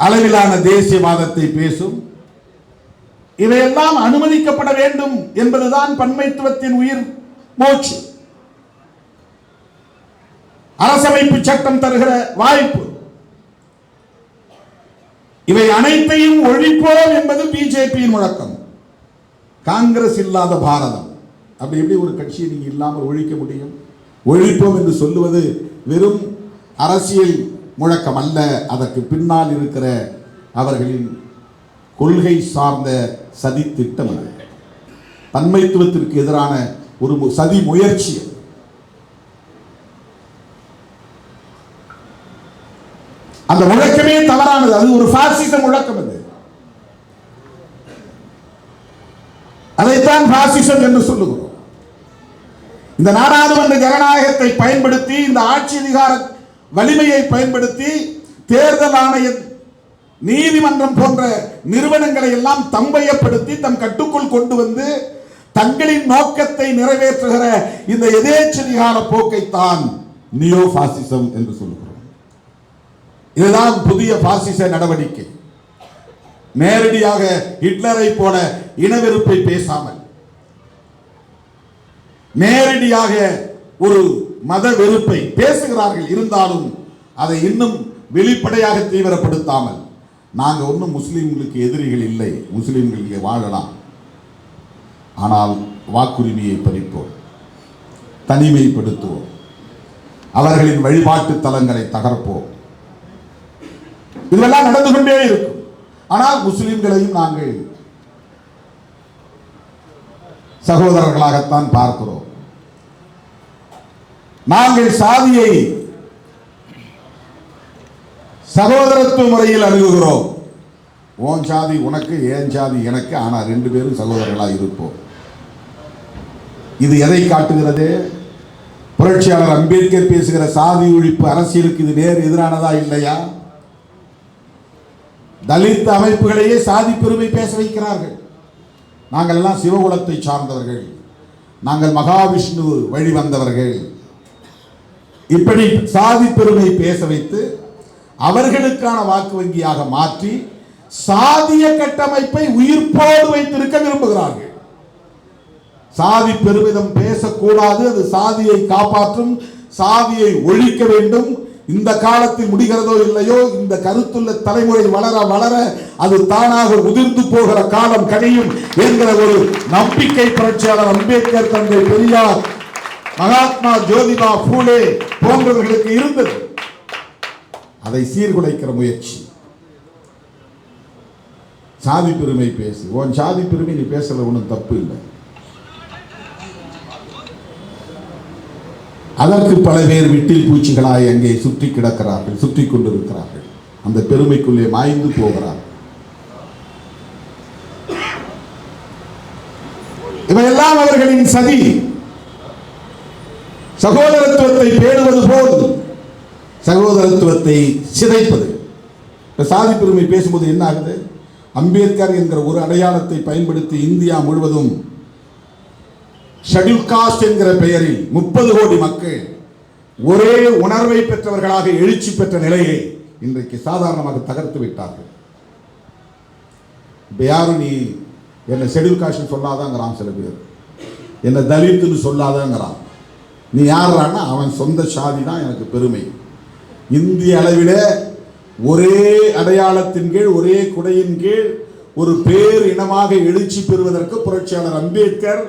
Speaker 1: அளவிலான தேசியவாதத்தை பேசும். இவையெல்லாம் அனுமதிக்கப்பட வேண்டும் என்பதுதான் பன்மைத்துவத்தின் உயிர் மூச்சு. அரசமைப்பு சட்டம் தருகிற வாய்ப்பு. இவை அனைத்தையும் ஒழிப்போம் என்பது பிஜேபியின் முழக்கம். காங்கிரஸ் இல்லாத பாரதம், அப்படி எப்படி ஒரு கட்சியை நீங்க இல்லாமல் ஒழிக்க முடியும்? ஒழிப்போம் என்று சொல்லுவது வெறும் அரசியல் முழக்கம் அல்ல, அதற்கு பின்னால் இருக்கிற அவர்களின் கொள்கை சார்ந்த சதி திட்டம். அது பன்மைத்துவத்திற்கு எதிரான ஒரு சதி முயற்சி. அந்த முழக்கமே தவறானது. அது ஒரு பாசிச முழக்கம். அது அதைத்தான் பாசிசம் என்று சொல்லுகிறோம். இந்த நாடாளுமன்ற ஜனநாயகத்தை பயன்படுத்தி, இந்த ஆட்சி அதிகார வலிமையை பயன்படுத்தி தேர்தல் ஆணையம், நீதிமன்றம் போன்ற நிறுவனங்களை எல்லாம் தம்பயப்படுத்தி தம் கட்டுக்குள் கொண்டு வந்து தங்களின் நோக்கத்தை நிறைவேற்றுகிற இந்த எதேச்சதிகார போக்கைத்தான் நியோ பாசிசம் என்று சொல்லுகிறோம். இதுதான் புதிய பாசிச நடவடிக்கை. நேரடியாக ஹிட்லரை போல இனவெறுப்பை பேசாமல், நேரடியாக ஒரு மத வெறுப்பை பேசுகிறார்கள். இருந்தாலும் அதை இன்னும் வெளிப்படையாக தீவிரப்படுத்தாமல், நாங்க ஒன்றும் முஸ்லிம்களுக்கு எதிரிகள் இல்லை, முஸ்லிம்கள் இங்கே வாழலாம், ஆனால் வாக்குரிமையை பறிப்போம், தனிமைப்படுத்துவோம், அவர்களின் வழிபாட்டு தலங்களை தகர்ப்போம், இதெல்லாம் நடந்து கொண்டே இருக்கும். ஆனால் முஸ்லிம்களையும் நாங்கள் சகோதரர்களாகத்தான் பார்க்கிறோம். நாங்கள் சாதியை சகோதரத்துவ முறையில் அணுகுகிறோம். உன் சாதி உனக்கு, ஏன் சாதி எனக்கு, ஆனா ரெண்டு பேரும் சகோதரர்களாக இருப்போம். இது எதை காட்டுகிறது? புரட்சியாளர் அம்பேத்கர் பேசுகிற சாதி ஒழிப்பு அரசியலுக்கு இது நேர் எதிரானதா இல்லையா? தலித் அமைப்புகளையே சாதி பெருமை பேச வைக்கிறார்கள். நாங்கள் எல்லாம் சிவகுலத்தை சார்ந்தவர்கள், நாங்கள் மகாவிஷ்ணு வழி வந்தவர்கள், இப்படி சாதி பெருமை பேச வைத்து அவர்களுக்கான வாக்கு வங்கியாக மாற்றி சாதிய கட்டமைப்பை உயிர்ப்போடு வைத்திருக்க விரும்புகிறார்கள். சாதி பெருமிதம் பேசக்கூடாது, அது சாதியை காப்பாற்றும், சாதியை ஒழிக்க வேண்டும். இந்த காலத்தில் முடிகிறதோ இல்லையோ, இந்த கருத்துள்ள தலைமுறை வளர வளர அது தானாக உதிர்ந்து போகிற காலம் கனியும் என்கிற ஒரு நம்பிக்கை புரட்சியாளர் அம்பேத்கர், தந்தை பெரியார், மகாத்மா ஜோதிபா பூலே போன்றவர்களுக்கு இருந்தது. அதை சீர்குலைக்கிற முயற்சி. சாதி பெருமை பேசு, உன் சாதி பெருமை நீ பேசுறது ஒன்றும் தப்பு இல்லை. அதற்கு பல பேர் விட்டில் பூச்சிகளாய் அங்கே சுற்றி கிடக்கிறார்கள், சுற்றி கொண்டிருக்கிறார்கள், அந்த பெருமைக்குள்ளே மாய்ந்து போகிறார்கள். இவையெல்லாம் அவர்களின் சதி. சகோதரத்துவத்தை பேணுவது போல் சகோதரத்துவத்தை சிதைப்பது. சாதி பெருமை பேசும்போது என்ன ஆகுது? அம்பேத்கர் என்கிற ஒரு அடையாளத்தை பயன்படுத்தி இந்தியா முழுவதும் ஷெட்யூல் காஸ்ட் என்கிற பெயரில் 30 கோடி மக்கள் ஒரே உணர்வை பெற்றவர்களாக எழுச்சி பெற்ற நிலையை இன்றைக்கு சாதாரணமாக தகர்த்து விட்டார்கள். இப்ப யாரும் நீ என்ன ஷெட்யூல் காஸ்ட் சொல்லாதாங்கிறான், சில பேர் என்ன தலித்துன்னு சொல்லாதாங்கிறான். நீ யாரான்னா அவன் சொந்த சாதி தான் எனக்கு பெருமை. இந்திய அளவில ஒரே அடையாளத்தின் கீழ், ஒரே குடையின் கீழ் ஒரு பேர் இனமாக எழுச்சி பெறுவதற்கு புரட்சியாளர் அம்பேத்கர்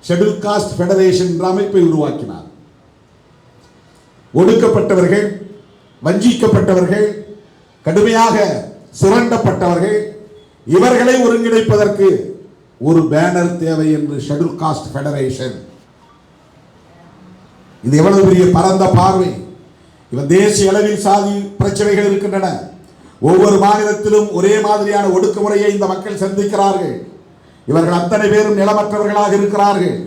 Speaker 1: ஷெட்யூல் காஸ்ட் ஃபெடரேஷன் என்ற அமைப்பை உருவாக்கினார். ஒடுக்கப்பட்டவர்கள், வஞ்சிக்கப்பட்டவர்கள், கடுமையாக சுரண்டப்பட்டவர்கள், இவர்களை ஒருங்கிணைப்பதற்கு ஒரு பேனர் தேவை என்று ஷெட்யூல் காஸ்ட் ஃபெடரேஷன். இது எவ்வளவு பெரிய பரந்த பார்வை! இவன் தேசிய அளவில் சாதி பிரச்சனைகள் இருக்கின்றன. ஒவ்வொரு மாநிலத்திலும் ஒரே மாதிரியான ஒடுக்குமுறையை இந்த மக்கள் சந்திக்கிறார்கள். இவர்கள் அத்தனை பேரும் நிலமற்றவர்களாக இருக்கிறார்கள்,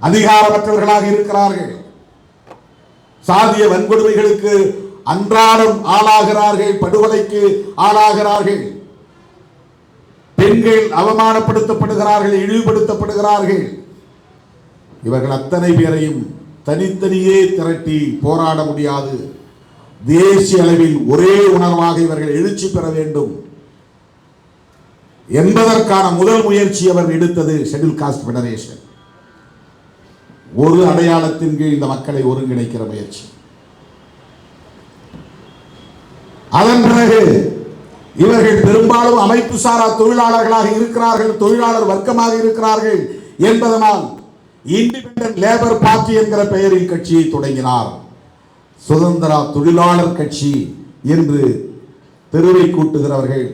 Speaker 1: அதிகாரமற்றவர்களாக இருக்கிறார்கள், சாதிய வன்கொடுமைகளுக்கு அன்றாடம் ஆளாகிறார்கள், படுகொலைக்கு ஆளாகிறார்கள், பெண்கள் அவமானப்படுத்தப்படுகிறார்கள், இழிவுபடுத்தப்படுகிறார்கள். இவர்கள் அத்தனை பேரையும் தனித்தனியே திரட்டி போராட முடியாது. தேசிய அளவில் ஒரே உணர்வாக இவர்கள் எழுச்சி பெற வேண்டும் என்பதற்கான முதல் முயற்சி அவர் எடுத்தது ஷெட்யூல் காஸ்ட் ஃபெடரேஷன். ஒரு அடையாளத்தின் கீழ் இந்த மக்களை ஒருங்கிணைக்கிற முயற்சி. அதன் பிறகு இவர்கள் பெரும்பாலும் அமைப்பு சாரா தொழிலாளர்களாக இருக்கிறார்கள், தொழிலாளர் வர்க்கமாக இருக்கிறார்கள் என்பதனால் இண்டிபெண்டன்ட் லேபர் பார்ட்டி என்கிற பெயரில் கட்சியை தொடங்கினார். சுதந்திர தொழிலாளர் கட்சி என்று தெருவை கூட்டுகிறவர்கள்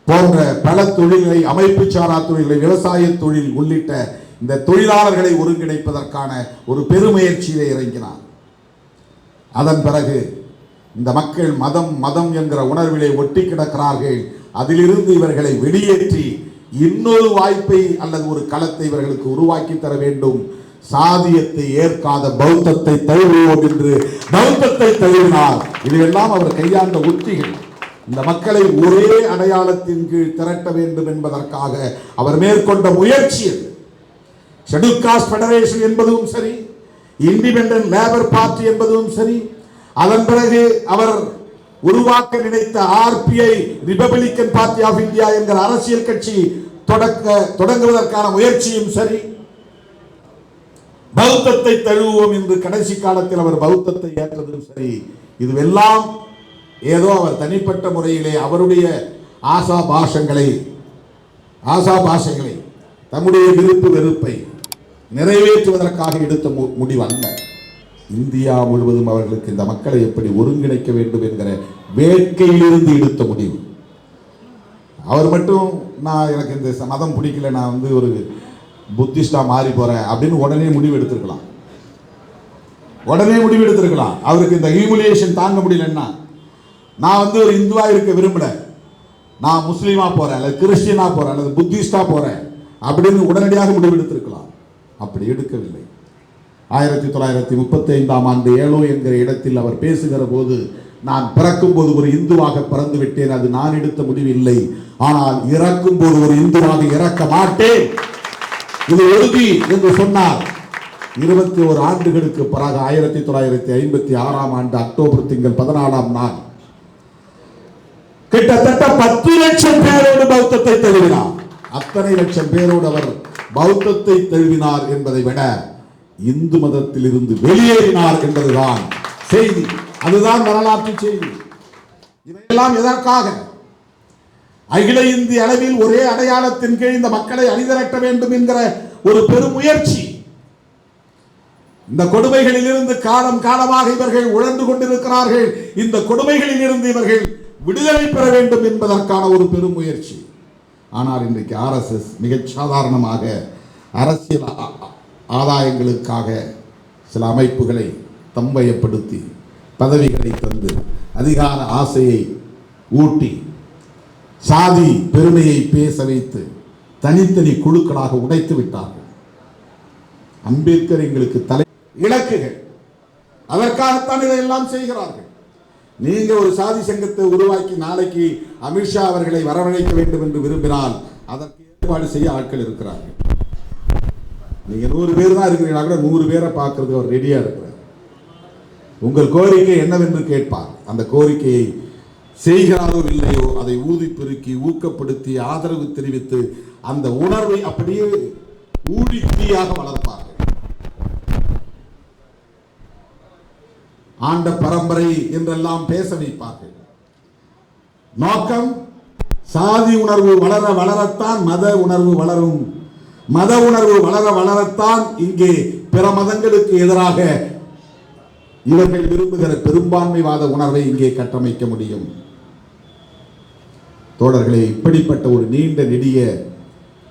Speaker 1: போன்ற பல தொழில்களை, அமைப்பு சாரா தொழில்களை, விவசாய தொழில் உள்ளிட்ட இந்த தொழிலாளர்களை ஒருங்கிணைப்பதற்கான ஒரு பெருமுயற்சியிலே இறங்கினார். அதன் பிறகு இந்த மக்கள் மதம் மதம் என்கிற உணர்விலே ஒட்டி கிடக்கிறார்கள். அதிலிருந்து இவர்களை வெளியேற்றி இன்னொரு வாய்ப்பை அல்லது ஒரு களத்தை இவர்களுக்கு உருவாக்கி தர வேண்டும். சாதியத்தை ஏற்காத பௌத்தத்தை தழுவுவோம் என்று பௌத்தத்தை தழுவினார். இதுவெல்லாம் அவர் கையாண்ட உத்திகள். இந்த மக்களை ஒரே அடையாளத்தின் கீழ் திரட்ட வேண்டும் என்பதற்காக அவர் மேற்கொண்ட முயற்சி. ஷெட்யூல் காஸ்ட் ஃபெடரேஷன் என்பதும் சரி, இண்டிபெண்டன்ட் லேபர் பார்ட்டி என்பதும் சரி, அதன் பிறகு அவர் உருவாக்க நினைத்த RPI Republican Party of India என்கிற அரசியல் கட்சி தொடங்குவதற்கான முயற்சியும் சரி, பௌத்தத்தை தழுவுவோம் என்று கடைசி காலத்தில் அவர் பௌத்தத்தை ஏற்றதும் சரி, இதுவெல்லாம் ஏதோ அவர் தனிப்பட்ட முறையிலே அவருடைய ஆசாபாசங்களை தம்முடைய விருப்பு வெறுப்பை நிறைவேற்றுவதற்காக எடுத்த முடிவு அல்ல. இந்தியா முழுவதும் அவர்களுக்கு இந்த மக்களை எப்படி ஒருங்கிணைக்க வேண்டும் என்கிற வேட்கையிலிருந்து எடுத்த முடிவு. அவர் மட்டும் எனக்கு இந்த மதம் பிடிக்கல, நான் ஒரு புத்திஸ்டா மாறி போறேன் அப்படின்னு உடனே முடிவு எடுத்திருக்கலாம். அவருக்கு இந்த ஹியூமிலியேஷன் தாங்க முடியலன்னா, நான் ஒரு இந்துவா இருக்க விரும்பல, நான் முஸ்லீமா போறேன் அல்லது கிறிஸ்டியனா போறேன் அல்லது புத்திஸ்டா போறேன் அப்படின்னு உடனடியாக முடிவு எடுத்திருக்கலாம். அப்படி எடுக்கவில்லை. 1935ஆம் ஆண்டு ஏலோ என்கிற இடத்தில் அவர் பேசுகிற போது, நான் பிறக்கும் போது ஒரு இந்துவாக பிறந்து விட்டேன், அது நான் எடுத்த முடிவு இல்லை, ஆனால் இறக்கும் போது ஒரு இந்துவாக இறக்க மாட்டேன், இது உறுதி என்று சொன்னார். 21 ஆண்டுகளுக்கு பிறகு 1956ஆம் ஆண்டு அக்டோபர் திங்கள் 14ஆம் நாள் கிட்டத்தட்ட 10 லட்சம் பேரோடு பௌத்தத்தை தழுவினார். அத்தனை லட்சம் பேரோடு அவர் பௌத்தத்தை தழுவினார் என்பதை விட இந்து மதத்தில் இருந்து வெளியேறினார் என்பதுதான் செய்தி. அதுதான் வரலாற்று செய்தி. இவையெல்லாம் எதற்காக? அகில இந்திய அளவில் ஒரே அடையாளத்தின் கீழ் இந்த மக்களை அணிதிரட்ட வேண்டும் என்கிற ஒரு பெரும் முயற்சி. இந்த கொடுமைகளில் இருந்து காலம் காலமாக இவர்கள் உழந்து கொண்டிருக்கிறார்கள். இந்த கொடுமைகளில் இருந்து இவர்கள் விடுதலை பெற வேண்டும் என்பதற்கான ஒரு பெரும் முயற்சி. ஆனால் இன்றைக்கு RSS மிகச் சாதாரணமாக அரசியல் ஆதாயங்களுக்காக சில அமைப்புகளை தம்பயப்படுத்தி பதவிகளை தந்து அதிகார ஆசையை ஊட்டி சாதி பெருமையை பேச வைத்து தனித்தனி குழுக்களாக உடைத்து விட்டார்கள். அம்பேத்கர் எங்களுக்கு தலை இலக்குகள், அதற்காகத்தான் இதையெல்லாம் செய்கிறார்கள். நீங்க ஒரு சாதி சங்கத்தை உருவாக்கி நாளைக்கு அமித்ஷா அவர்களை வரவழைக்க வேண்டும் என்று விரும்பினால் அதற்கு ஏற்பாடு செய்ய ஆட்கள் இருக்கிறார்கள். நீங்க 100 பேர் தான் இருக்கிறீங்களா கூட 100 பேரை பார்க்கறதுக்கு அவர் ரெடியா இருக்கிறார். உங்கள் கோரிக்கை என்னவென்று கேட்பார். அந்த கோரிக்கையை செய்கிறாரோ இல்லையோ அதை ஊதி பெருக்கி ஊக்கப்படுத்தி ஆதரவு தெரிவித்து அந்த உணர்வை அப்படியே ஊழித்தீயாக வளர்ப்பார்கள். ஆண்ட பரம்பரை என்றெல்லாம் பேச வைப்பார்கள். நோக்கம் சாதி உணர்வு வளர வளரத்தான் மத உணர்வு வளரும், மத உணர்வு வளர வளரத்தான் இங்கே பிற மதங்களுக்கு எதிராக இவர்கள் விரும்புகிற பெரும்பான்மைவாத உணர்வை இங்கே கட்டமைக்க முடியும். தோழர்களே, இப்படிப்பட்ட ஒரு நீண்ட நெடிய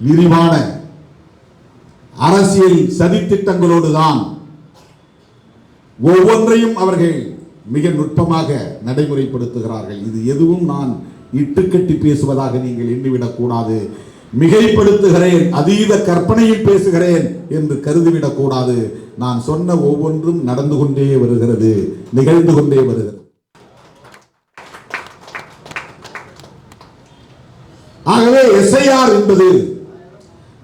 Speaker 1: விரிவான அரசியல் சதித்திட்டங்களோடு தான் ஒவ்வொன்றையும் அவர்கள் மிக நுட்பமாக நடைமுறைப்படுத்துகிறார்கள். இது எதுவும் நான் இட்டுக்கட்டி பேசுவதாக நீங்கள் எண்ணிவிடக் கூடாது. மிகைப்படுத்துகிறேன், அதீத கற்பனையில் பேசுகிறேன் என்று கருதிவிடக் கூடாது. நான் சொன்ன ஒவ்வொன்றும் நடந்து கொண்டே வருகிறது, நிகழ்ந்து கொண்டே வருகிறது. ஆகவே எஸ்ஐஆர் என்பது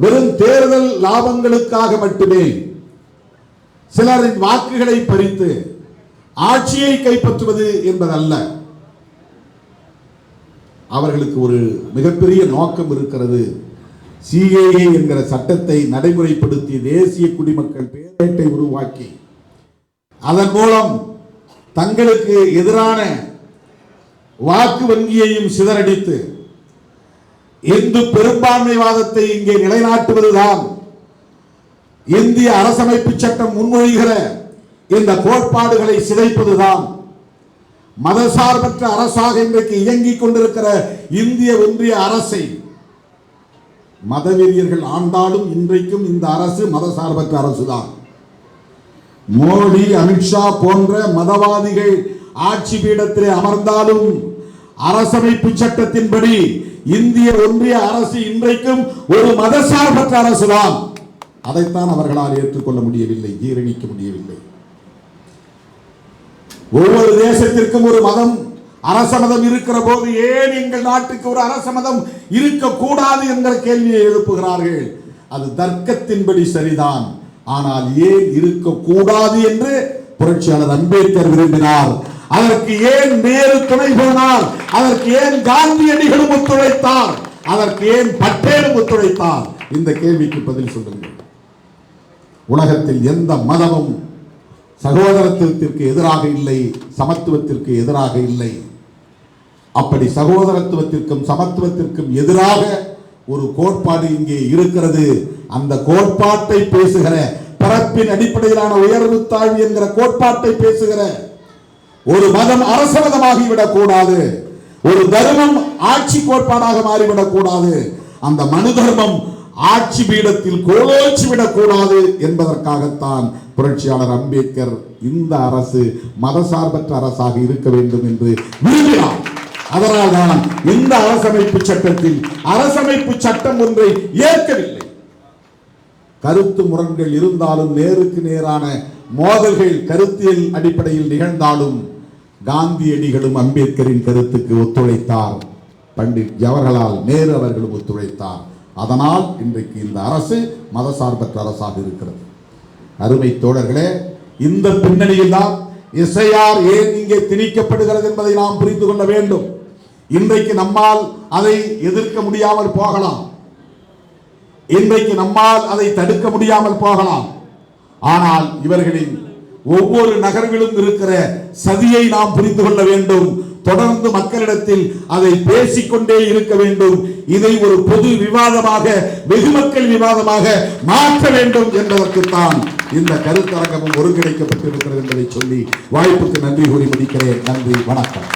Speaker 1: வெறும் தேர்தல் லாபங்களுக்காக மட்டுமே சிலரின் வாக்குகளை பறித்து ஆட்சியை கைப்பற்றுவது என்பதல்ல. அவர்களுக்கு ஒரு மிகப்பெரிய நோக்கம் இருக்கிறது. சிஏஏ என்கிற சட்டத்தை நடைமுறைப்படுத்தி தேசிய குடிமக்கள் பேரேட்டை உருவாக்கி அதன் மூலம் தங்களுக்கு எதிரான வாக்கு வங்கியையும் சிதறடித்து இந்து பெரும்பான்மைவாதத்தை இங்கே நிலைநாட்டுவதுதான் இந்திய அரசமைப்பு சட்டம் முன்மொழிகிற இந்த கோட்பாடுகளை சிதைப்பதுதான் மதசார்பற்ற அரசாக இன்றைக்கு இயங்கிக் கொண்டிருக்கிற இந்திய ஒன்றிய அரசை மதவெறியர்கள் ஆண்டாலும் இன்றைக்கும் இந்த அரசு மதசார்பற்ற அரசுதான். மோடி, அமித்ஷா போன்ற மதவாதிகள் ஆட்சி பீடத்திலே அமர்ந்தாலும் அரசமைப்பு சட்டத்தின்படி இந்திய ஒன்றிய அரசு இன்றைக்கும் ஒரு மதசார்பற்ற அரசுதான். அதைத்தான் அவர்களால் ஏற்றுக்கொள்ள முடியவில்லை, ஜீரணிக்க முடியவில்லை. ஒவ்வொரு தேசத்திற்கும் ஒரு மதம், அரச மதம் இருக்கிற போது ஏன் எங்கள் நாட்டுக்கு ஒரு அரச மதம் இருக்கக்கூடாது என்கிற கேள்வியை எழுப்புகிறார்கள். அது தர்க்கத்தின்படி சரிதான். ஆனால் ஏன் இருக்கக்கூடாது என்று புரட்சியாளர் அம்பேத்கர் விரும்பினார். அதற்கு ஏன் நேரு துணை போனார்? அதற்கு ஏன் காந்தியடிகளும் ஒத்துழைத்தார்? அதற்கு ஏன் பட்டேலும் ஒத்துழைத்தார்? இந்த கேள்விக்கு பதில் சொல்லுங்கள். உலகத்தில் எந்த மதமும் சகோதரத்துவத்திற்கு எதிராக இல்லை, சமத்துவத்திற்கு எதிராக இல்லை. அப்படி சகோதரத்துவத்திற்கும் சமத்துவத்திற்கும் எதிராக ஒரு கோட்பாடு இங்கே இருக்கிறது. அந்த கோட்பாட்டை பேசுகிற, பரப்பின் அடிப்படையிலான உயர்வு தாழ்வு என்கிற கோட்பாட்டை பேசுகிற ஒரு மதம் அரச மதமாகிவிடக் கூடாது. ஒரு தர்மம் ஆட்சி கோட்பாடாக மாறிவிடக் கூடாது. அந்த மனு தர்மம் ஆட்சி பீடத்தில் கோலோச்சி விடக்கூடாது என்பதற்காகத்தான் புரட்சியாளர் அம்பேத்கர் இந்த அரசு மதசார்பற்ற அரசாக இருக்க வேண்டும் என்று விரும்பினார். அதனால்தான் இந்த அரசமைப்பு சட்டத்தில் அரசமைப்பு சட்டம் ஒன்றை ஏற்கவில்லை. கருத்து முரண்கள் இருந்தாலும், நேருக்கு நேரான மோதல்கள் கருத்தியல் அடிப்படையில் நிகழ்ந்தாலும் காந்தியடிகளும் அம்பேத்கரின் கருத்துக்கு ஒத்துழைத்தார். பண்டிட் ஜவஹர்லால் நேரு அவர்களும் ஒத்துழைத்தார். அதனால் இன்றைக்கு இந்த அரசு மதசார்பற்ற அரசாக இருக்கிறது. அருமை தோழர்களே, இந்த பின்னணியில் தான் எஸ்ஐஆர் ஏன் இங்கே திணிக்கப்படுகிறது என்பதை நாம் புரிந்து கொள்ள வேண்டும். இன்றைக்கு நம்மால் அதை எதிர்க்க முடியாமல் போகலாம், இன்றைக்கு நம்மால் அதை தடுக்க முடியாமல் போகலாம். ஆனால் இவர்களின் ஒவ்வொரு நகர்விலும் இருக்கிற சதியை நாம் புரிந்து கொள்ள வேண்டும். தொடர்ந்து மக்களிடத்தில் அதை பேசிக்கொண்டே இருக்க வேண்டும். இதை ஒரு பொது விவாதமாக, வெகுமக்கள் விவாதமாக மாற்ற வேண்டும் என்பதற்குத்தான் இந்த கருத்தரங்கமும் ஒருங்கிணைக்கப்பட்டிருக்கிறது என்பதை சொல்லி வாய்ப்புக்கு நன்றி கூறி முடிக்கிறேன். நன்றி, வணக்கம்.